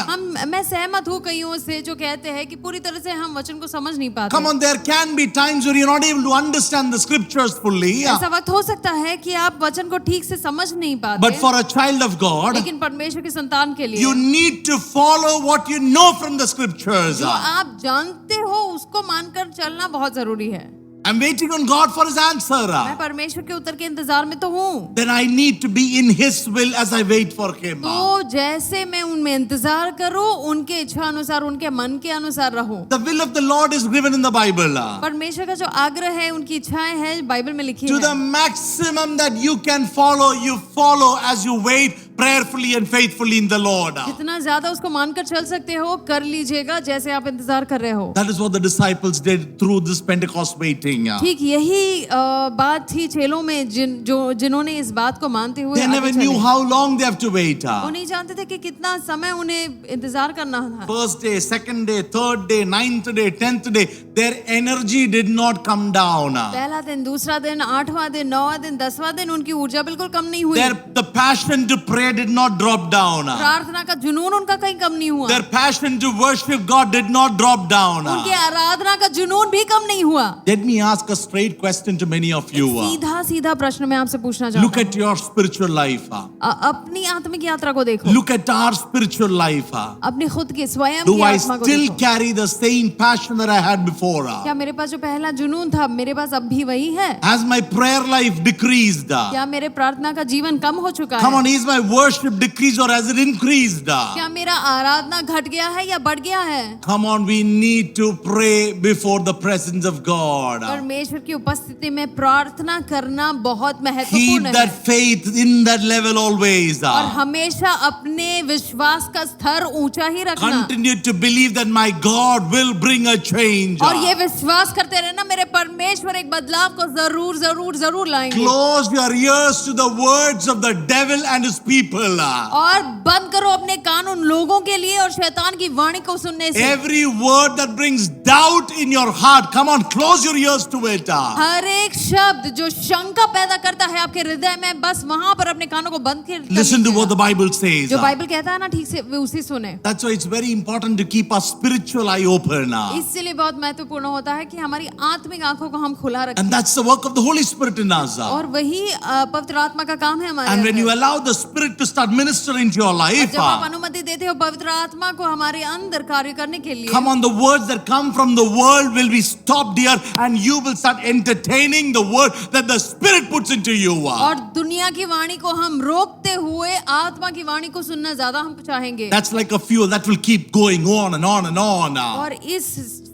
मैं सहमत हूँ कईयों से जो कहते हैं कि पूरी तरह से हम वचन को समझ नहीं पाते। Come on, there can be times where you're not able to understand the scriptures fully. ऐसा वक्त हो सकता है कि आप वचन को ठीक से समझ नहीं पाते, But for a child of God, लेकिन परमेश्वर की संतान के लिए you need to follow what you know from the scriptures. जो आप जानते हो उसको मानकर चलना बहुत जरूरी है। I'm waiting on God for His answer. मैं परमेश्वर के उत्तर के इंतजार में तो हूँ, Then I need to be in His will as I wait for Him. तो जैसे मैं उनमें इंतजार करूँ, उनके इच्छा अनुसार, उनके मन के अनुसार रहूँ। The will of the Lord is given in the Bible. परमेश्वर का जो आग्रह है, उनकी इच्छाएं हैं, बाइबल में लिखी To the है। maximum that you can follow, you follow as you wait prayerfully and faithfully in the Lord. जितना ज्यादा उसको मानकर चल सकते हो कर लीजिएगा, जैसे आप इंतजार कर रहे हो। That is what the disciples did through this Pentecost waiting. ठीक यही बात थी चेलों में, जिन्होंने इस बात को मानते हुए They आगे never चले। knew how long they have to wait. वो नहीं जानते थे कि कितना समय उन्हें इंतजार करना था। First day, second day, third day, ninth day, 10th day, their energy did not come down. पहला दिन, दूसरा दिन, 8वां दिन, 9वां दिन, 10वां दिन उनकी ऊर्जा बिल्कुल कम नहीं हुई। The passion to pray did not drop down. प्रार्थना का जुनून उनका कहीं कम नहीं हुआ। Their passion to worship God did not drop down. उनके आराधना का जुनून भी कम नहीं हुआ। Let me ask a straight question to many of you. सीधा सीधा प्रश्न मैं आपसे पूछना Look चाहता at your spiritual life. हूँ, अपनी आत्मिक यात्रा को देखो, Look at our spiritual life. अपनी खुद की स्वयं Do की I आत्मा को still देखो। carry the same passion that I had before? क्या मेरे पास जो पहला जुनून था मेरे पास अब भी वही है? Has my prayer life decreased? क्या मेरे प्रार्थना का जीवन कम हो चुका Come है? on, is my worship decreased or has it increased? क्या मेरा आराधना घट गया है या बढ़ गया है? Come on, we need to pray before the presence of God. परमेश्वर की उपस्थिति में प्रार्थना करना बहुत Keep महत्वपूर्ण that है faith in that level always. और हमेशा अपने विश्वास का स्तर ऊंचा ही रखना Continue to believe that my God will bring a change. और ये विश्वास करते रहना मेरे परमेश्वर एक बदलाव को जरूर जरूर जरूर लाएंगे। Close your ears to the words of the devil and his people. और बंद करो अपने कान उन लोगों के लिए और शैतान की वाणी को सुनने से। Every word that brings doubt in your heart, come on, close your ears to it. हर एक शब्द जो शंका पैदा करता है आपके हृदय में, बस वहां पर अपने कानों को बंद कर Listen to what the लीजिएगा। Bible says. जो बाइबल कहता है ना ठीक से वे उसी सुने। That's why it's very important to keep our spiritual eye open. इसलिए बहुत महत्वपूर्ण होता है कि हमारी आत्मिक आंखों को हम खुला रखें And that's the work of the Holy Spirit in us. और वही पवित्र आत्मा का काम है हमारे And when you अंदर। allow the Spirit to start ministering to your life, जब आप अनुमति देते हो पवित्र आत्मा को हमारे अंदर कार्य करने के लिए, come on, the words that come from the world will be stopped here and you will start entertaining the word that the Spirit puts into you. और दुनिया की वाणी को हम रोकते हुए आत्मा की वाणी को सुनना ज्यादा हम चाहेंगे। That's like a fuel that will keep going on and on and on. और इस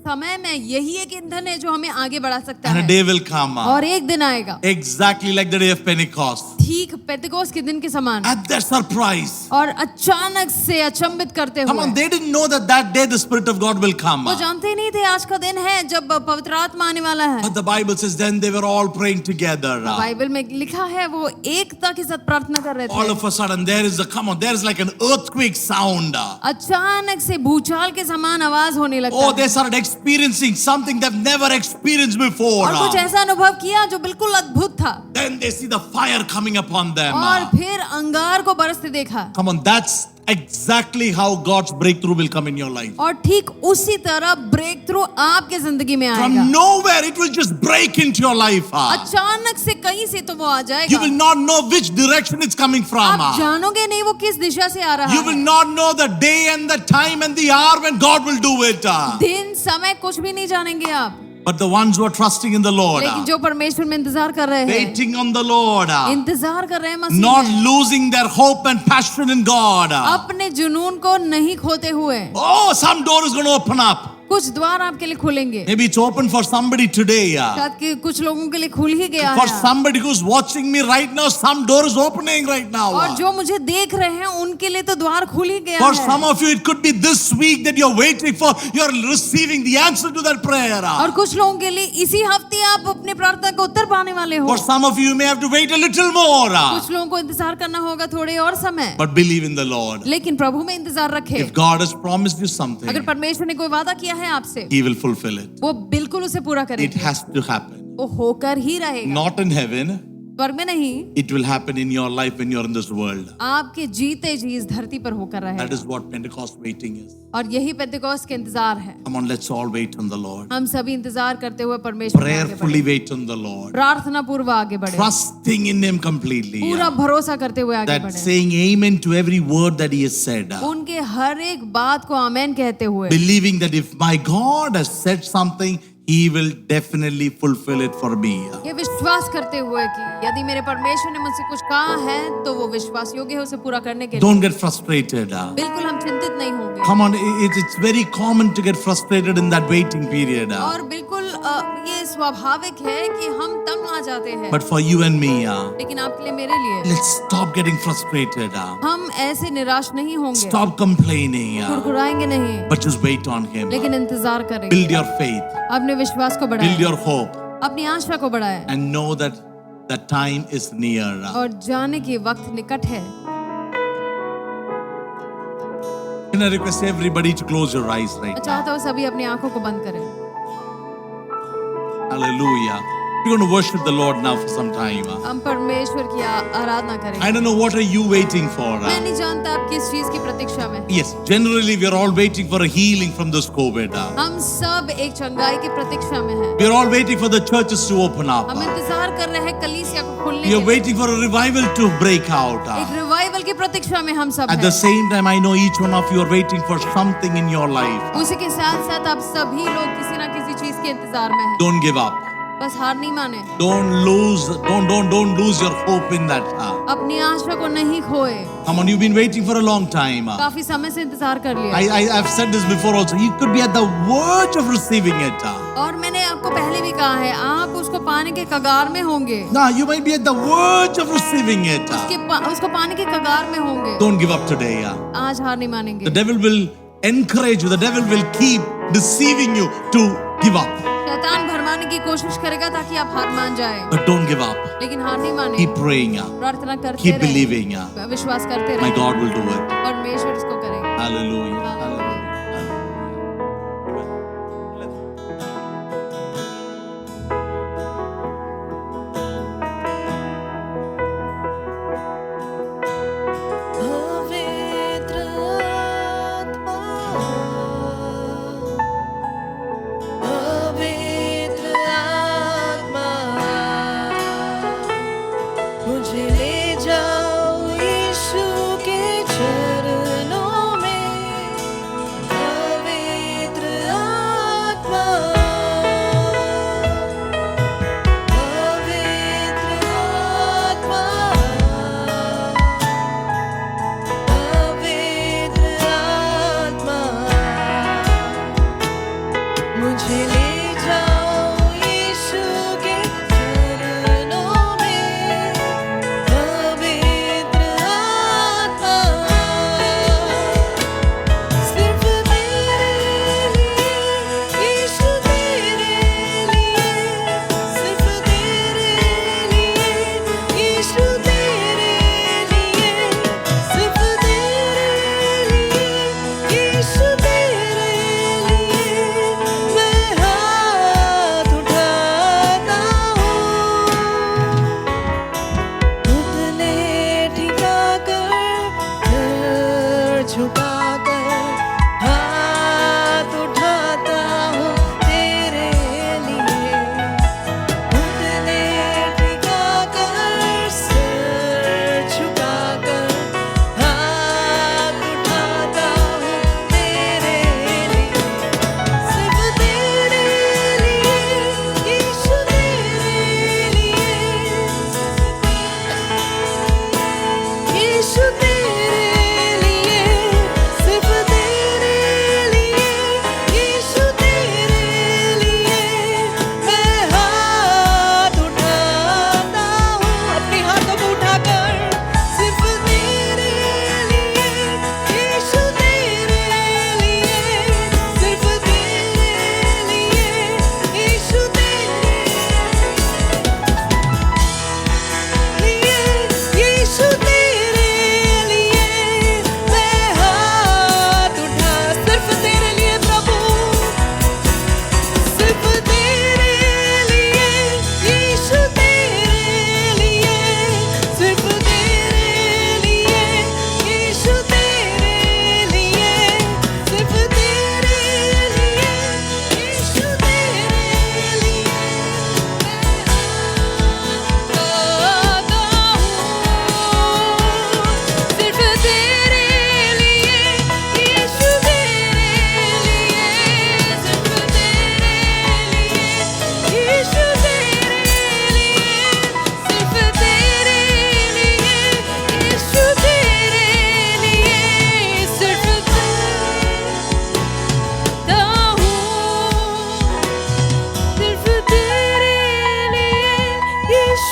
समय में यही एक ईंधन है जो हमें आगे बढ़ा सकता And a है day will come. और एक दिन आएगा Exactly like the day of Pentecost. ठीक पेंतिकोस के दिन के समान At their surprise. और अचानक से अचंभित करते Come on, हुए। they didn't know that that day the Spirit of God will come. वो जानते ही नहीं थे आज का दिन है जब पवित्र आत्मा आने वाला है। But the Bible says then they were all praying together. Bible में लिखा है वो एकता के साथ प्रार्थना कर रहे All थे। of a sudden there is like an earthquake sound. अचानक से भूचाल के समान आवाज होने लगता Oh, है they started experiencing something they've never experienced before. और कुछ ऐसा अनुभव किया जो बिल्कुल अद्भुत था Then they see the fire coming upon them. और फिर अंगार को बरसते देखा। Come on, that's exactly how God's breakthrough will come in your life. और ठीक उसी तरह ब्रेक थ्रू आपके जिंदगी में From आएगा। nowhere, it will just break into your life. अचानक से कहीं से तो वो आ You जाएगा। will not know which direction it's coming from. आप जानोगे नहीं वो किस दिशा से आ रहा You will है। not know the day and the time and the hour when God will do it. दिन समय कुछ भी नहीं जानेंगे आप, But the ones who are trusting in the Lord, लेकिन जो परमेश्वर में इंतजार कर रहे हैं, waiting on the Lord, इंतजार कर रहे हैं मसीह not में, losing their hope and passion in God. अपने जुनून को नहीं खोते हुए, Oh, some door is going to open up. कुछ द्वार आपके लिए खुलेंगे। Maybe it's open for somebody today. शायद कि कुछ लोगों के लिए खुल ही गया For है, somebody who's watching me right now, some door is opening right now. और जो मुझे देख रहे हैं उनके लिए तो द्वार खुल ही गया For है। some of you, it could be this week that you're waiting for, you're receiving the answer to that prayer. और कुछ लोगों के लिए इसी हफ्ते आप अपने प्रार्थना का उत्तर पाने वाले हो। For some of you, you may have to wait a little more. कुछ लोगों को इंतजार करना होगा थोड़े और समय, But believe in the Lord. लेकिन प्रभु में इंतजार रखे। If God has promised you अगर something, परमेश्वर ने कोई वादा किया है आपसे, He will fulfill it. वो बिल्कुल उसे पूरा It करेंगे। has to happen. वो होकर ही रहेगा, Not in heaven, स्वर्ग में नहीं, it will happen in your life when you're in this world. आपके जीते जी इस धरती पर होकर That रहेगा। is what Pentecost waiting is. और यही पेंतेकोस्त के इंतजार है। Come on, let's all wait on the Lord. हम सभी इंतजार करते हुए परमेश्वर के आगे Prayerfully बढ़े, wait on the Lord. प्रार्थना पूर्व आगे बढ़े, Trusting in Him completely. पूरा भरोसा करते हुए आगे That बढ़े, saying amen to every word that He has said. उनके हर एक बात को आमेन कहते हुए, Believing that if my God has said something, He will definitely fulfill it for me. ये विश्वास करते हुए कि यदि मेरे परमेश्वर ने मुझसे कुछ कहा है तो वो विश्वास योग्य है उसे पूरा करने के लिए। Don't get frustrated. बिल्कुल हम चिंतित नहीं होंगे। Come on, it's very common to get frustrated in that waiting period. और बिल्कुल ये स्वाभाविक है कि हम तंग आ जाते हैं, But for you and me, लेकिन आपके लिए मेरे लिए let's stop getting frustrated. हम ऐसे निराश नहीं होंगे, Stop complaining. कुरकुराएंगे नहीं, But just wait on Him. लेकिन इंतजार करेंगे। Build your faith. अपने विश्वास को Build बढ़ाएं, your hope. अपनी आशा को बढ़ाएं, And know that the time is near. और जाने की वक्त निकट है। Can I request everybody to close your eyes right मैं now? चाहता हूँ सभी अपनी आंखों को बंद करें। Hallelujah. We're going to worship the Lord now for some time. हम परमेश्वर की आराधना करें। I don't know what are you waiting for. मैं नहीं जानता आप किस चीज की प्रतीक्षा में। Yes, generally we are all waiting for a healing from this COVID. हम सब एक चंगाई की प्रतीक्षा में हैं। We are all waiting for the churches to open up. हम इंतजार कर रहे हैं कलीसिया को खुलने We के are लिए। waiting for a revival to break out. एक रिवाइवल की प्रतीक्षा में हम सब At the हैं। same time, I know each one of you are waiting for something in your life. उसी के साथ साथ आप सभी लोग किसी ना किसी चीज के इंतजार में हैं। Don't give up. बस हार नहीं माने, Don't lose your hope in that. अपनी आशा को नहीं खोए। Come on, you've been waiting for a long time. काफी समय से इंतजार कर लिया I've said this before also. You could be at the verge of receiving it. और मैंने आपको पहले भी कहा है, आप उसको पाने के कगार में होंगे, Now you might be at the verge of receiving it. उसको पाने के कगार में होंगे। Don't give up today. आज हार नहीं मानेंगे। The devil will encourage you. The devil will keep deceiving you to give up. शैतान भरमाने की कोशिश करेगा ताकि आप हार मान जाए, But don't give up. लेकिन हार नहीं माने। Keep praying. प्रार्थना करते Keep रहें, believing. विश्वास करते My रहें, God will do it. परमेश्वर इसको करेगा। Hallelujah. पवित्र आत्मा, पवित्र आत्मा, मुझे ले जाओ यीशु के चरणों में,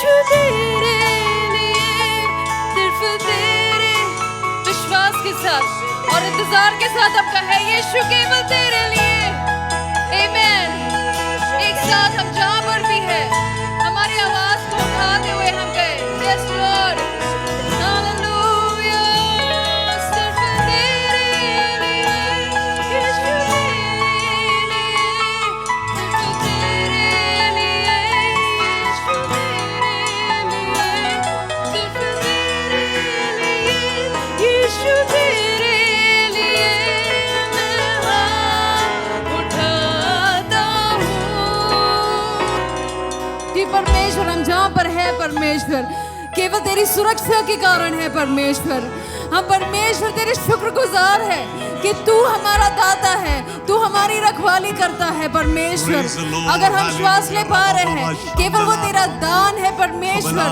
यीशु तेरे लिए, सिर्फ तेरे विश्वास के साथ और इंतजार के साथ हम कहें यीशु केवल तेरे लिए। आमीन। एक साथ हम जहाँ पर भी है हमारी आवाज को उठाते हुए हम कहें यस लॉर्ड, हालेलुया, सिर्फ तेरे लिए, यीशु तेरे लिए, सिर्फ तेरे लिए, यीशु तेरे लिए, सिर्फ तेरे लिए, यीशु तेरे लिए मैं हाथ उठाता हूँ। कि परमेश्वर हम जहाँ पर है परमेश्वर केवल तेरी सुरक्षा के कारण है परमेश्वर। हम परमेश्वर तेरे शुक्रगुजार है कि तू हमारा दाता है, तू हमारी रखवाली करता है परमेश्वर। Praise the Lord. अगर हम श्वास ले पा रहे हैं केवल वो तेरा दान है परमेश्वर।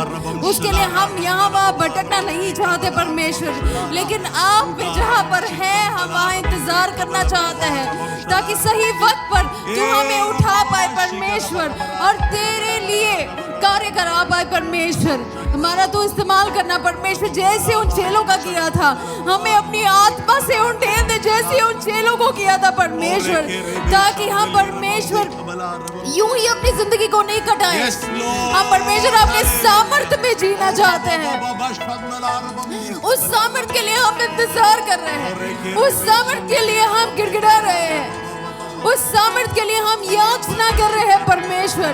उसके लिए हम यहाँ वहाँ भटकना नहीं चाहते परमेश्वर, लेकिन आप में जहाँ पर है हम वहाँ इंतजार करना चाहते हैं ताकि सही वक्त पर तू हमें उठा पाए परमेश्वर और तेरे लिए कार्य करा पाए परमेश्वर। हमारा तो इस्तेमाल करना परमेश्वर, जैसे उन चेलों का किया था, हमें अपनी आत्मा से उंडेल दे जैसे उन चेलों को किया था परमेश्वर, ताकि हम परमेश्वर यूं ही अपनी जिंदगी को नहीं कटाएं। Yes, Lord. हम परमेश्वर अपने सामर्थ्य में जीना चाहते हैं। उस सामर्थ्य के लिए हम इंतजार कर रहे हैं, उस सामर्थ्य के लिए हम गिड़गिड़ा रहे हैं, उस सामर्थ्य के लिए हम याचना कर रहे हैं परमेश्वर।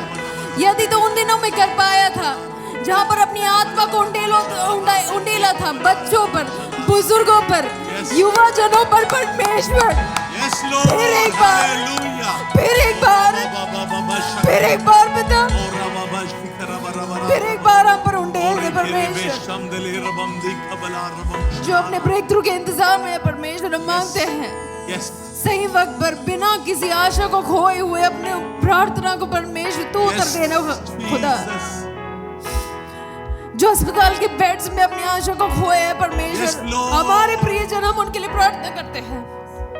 यदि तो उन दिनों में कर पाया था जहाँ पर अपनी आत्मा को उंडेला था बच्चों पर, बुजुर्गों पर, युवा जनों पर परमेश्वर। Yes, Lord. फिर एक बार, Hallelujah. फिर एक बार, फिर एक बार पिता, फिर एक बार हम पर उंडेल दे परमेश्वर। जो अपने ब्रेक थ्रू के इंतजार में है परमेश्वर, हम मांगते हैं Yes. सही वक्त पर बिना किसी आशा को खोए हुए अपने प्रार्थना को परमेश्वर तू उतर देना खुदा। Jesus. जो अस्पताल के बेड्स में अपनी आशा को खोए हैं परमेश्वर, Yes, Lord. हमारे प्रियजन हम उनके लिए प्रार्थना करते हैं।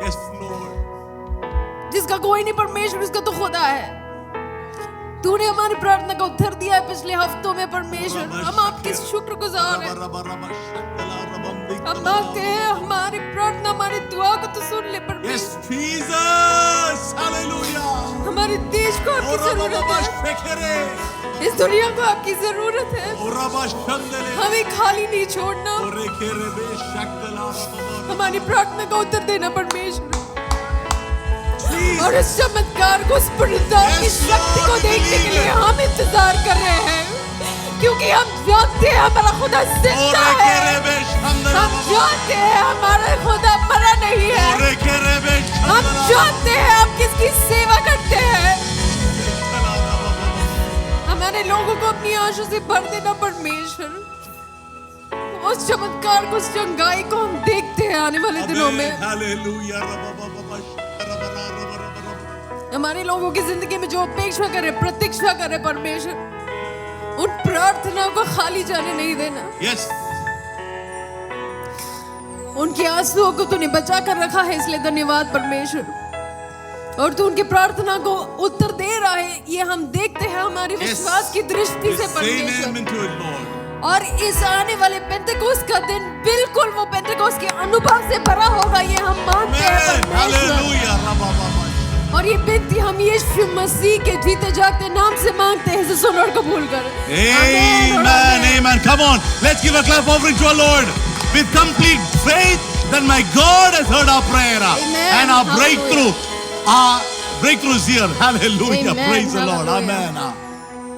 Yes, Lord. जिसका कोई नहीं परमेश्वर उसका तो खुदा है। तूने हमारी प्रार्थना का उत्तर दिया है पिछले हफ्तों में परमेश्वर, हम आपके शुक्रगुजार हैं। हम मांगते हैं हमारी प्रार्थना हमारी दुआ को तो सुन ले परमेश्वर। Yes, Jesus. Hallelujah. हमारे देश को आपकी जरूरत है, इस दुनिया को आपकी जरूरत है। हमें खाली नहीं छोड़ना, हमारी प्रार्थना का उत्तर देना परमेश्वर। और इस चमत्कार को, उस पुनरुत्थान की शक्ति को देखने के लिए हम इंतजार कर रहे हैं, क्योंकि हम जानते हैं हमारा खुदा जिंदा है। हम जानते हैं हमारा खुदा मरा नहीं है। हम जानते हैं हम किसकी सेवा करते हैं। हमारे लोगों को अपनी आशा से भर देना परमेश्वर। उस चमत्कार को, उस चंगाई को हम देखते हैं आने वाले दिनों में। हमारे लोगों की जिंदगी में जो अपेक्षा करे, प्रतीक्षा करे परमेश्वर, उन प्रार्थना को खाली जाने नहीं देना। Yes. उनके आंसुओं को तूने बचा कर रखा है, इसलिए धन्यवाद परमेश्वर। और तू उनकी प्रार्थना को उत्तर दे रहा है, ये हम देखते हैं हमारे विश्वास की दृष्टि से Say amen परमेश्वर। into it, Lord. और इस आने वाले पेंटेकोस्ट का दिन बिल्कुल वो पेंटेकोस्ट के अनुभव से भरा होगा, ये हम मानते हैं Amen. परमेश्वर। Hallelujah. और ये विनती हम यीशु मसीह के जीते जागते नाम से मांगते हैं, इसे सुन और कबूल कर। Amen. Amen. Come on. Let's give a clap offering to our Lord. With complete faith that my God has heard our prayer. Amen. And our Hallelujah. breakthrough is here. Hallelujah. Amen. Praise the Lord. Hallelujah. Amen.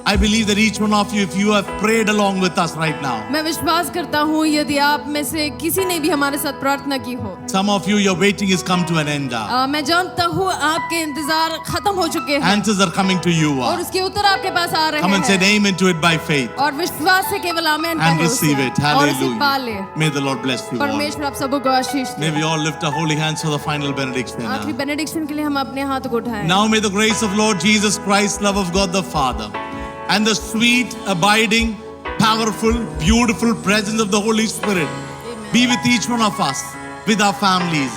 I believe that each one of you, if you have prayed along with us right now, मैं विश्वास करता हूँ यदि आप में से किसी ने भी हमारे साथ प्रार्थना की हो, some of you, your waiting has come to an end. मैं जानता हूँ आपके इंतजार खत्म हो चुके हैं Answers are coming to you. और उसके उत्तर आपके पास आ रहे Come and say हैं। amen to it by faith और विश्वास से केवल आमेन and कहो receive उसे, it. और उसे पा ले। Hallelujah. May the Lord bless you all. परमेश्वर आप सबको आशीष May they. we all lift our holy hands for the final benediction. आखिरी बेनेडिक्शन के लिए हम अपने हाथ को उठाएं। Now may the grace of Lord Jesus Christ, love of God the Father, and the sweet, abiding, powerful, beautiful presence of the Holy Spirit be with each one of us, with our families,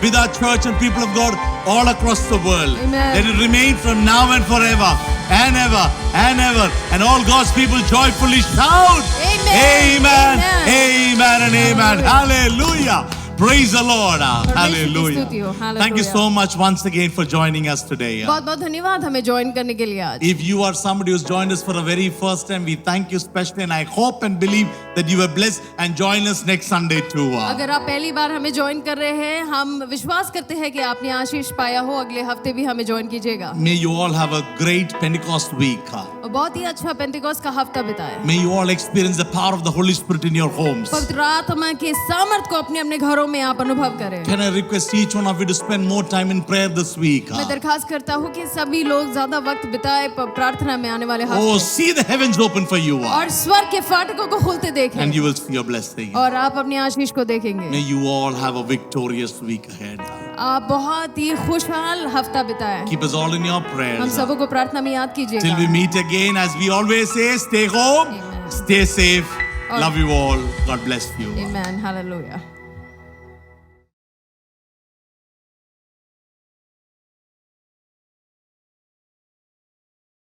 with our church and people of God all across the world. Amen. Let it remain from now and forever. and ever and ever. And all God's people joyfully shout. Amen. Amen. Amen. Amen and amen. Hallelujah. Praise the Lord. परमेश्वर की स्तुति हो. Hallelujah. Thank you so much once again for joining us today. बहुत बहुत धन्यवाद हमें join करने के लिए आज. If you are somebody who's joined us for the very first time, we thank you especially, and I hope and believe that you were blessed and join us next Sunday too. अगर आप पहली बार हमें join कर रहे हैं, हम विश्वास करते हैं कि आपने आशीष पाया हो. अगले हफ्ते भी हमें ज्वाइन कीजिएगा. May you all have a great Pentecost week. और बहुत ही अच्छा पेंटिकॉस्ट का हफ्ता बिताएं. May you all experience the power of the Holy Spirit in your homes. पवित्र आत्मा के सामर्थ को अपने अपने घरों में आप अनुभव करें. Can I request each one of you to spend more time in prayer this week? मैं दरखास्त करता हूँ कि सभी लोग ज्यादा वक्त बिताए प्रार्थना में आने वाले Oh, हफ्ते. see the heavens open for you. और स्वर्ग के फाटकों को खुलते देखें. And you will see your blessing. और आप अपनी आशीष को देखेंगे. May you all have a victorious week ahead. आप बहुत ही खुशहाल हफ्ता बिताएं. Keep us all in your हम prayers. सबों को प्रार्थना में याद Till we कीजिएगा. meet again, as we always say, stay home, Amen. stay safe. Love you all. God bless you. Amen. Hallelujah.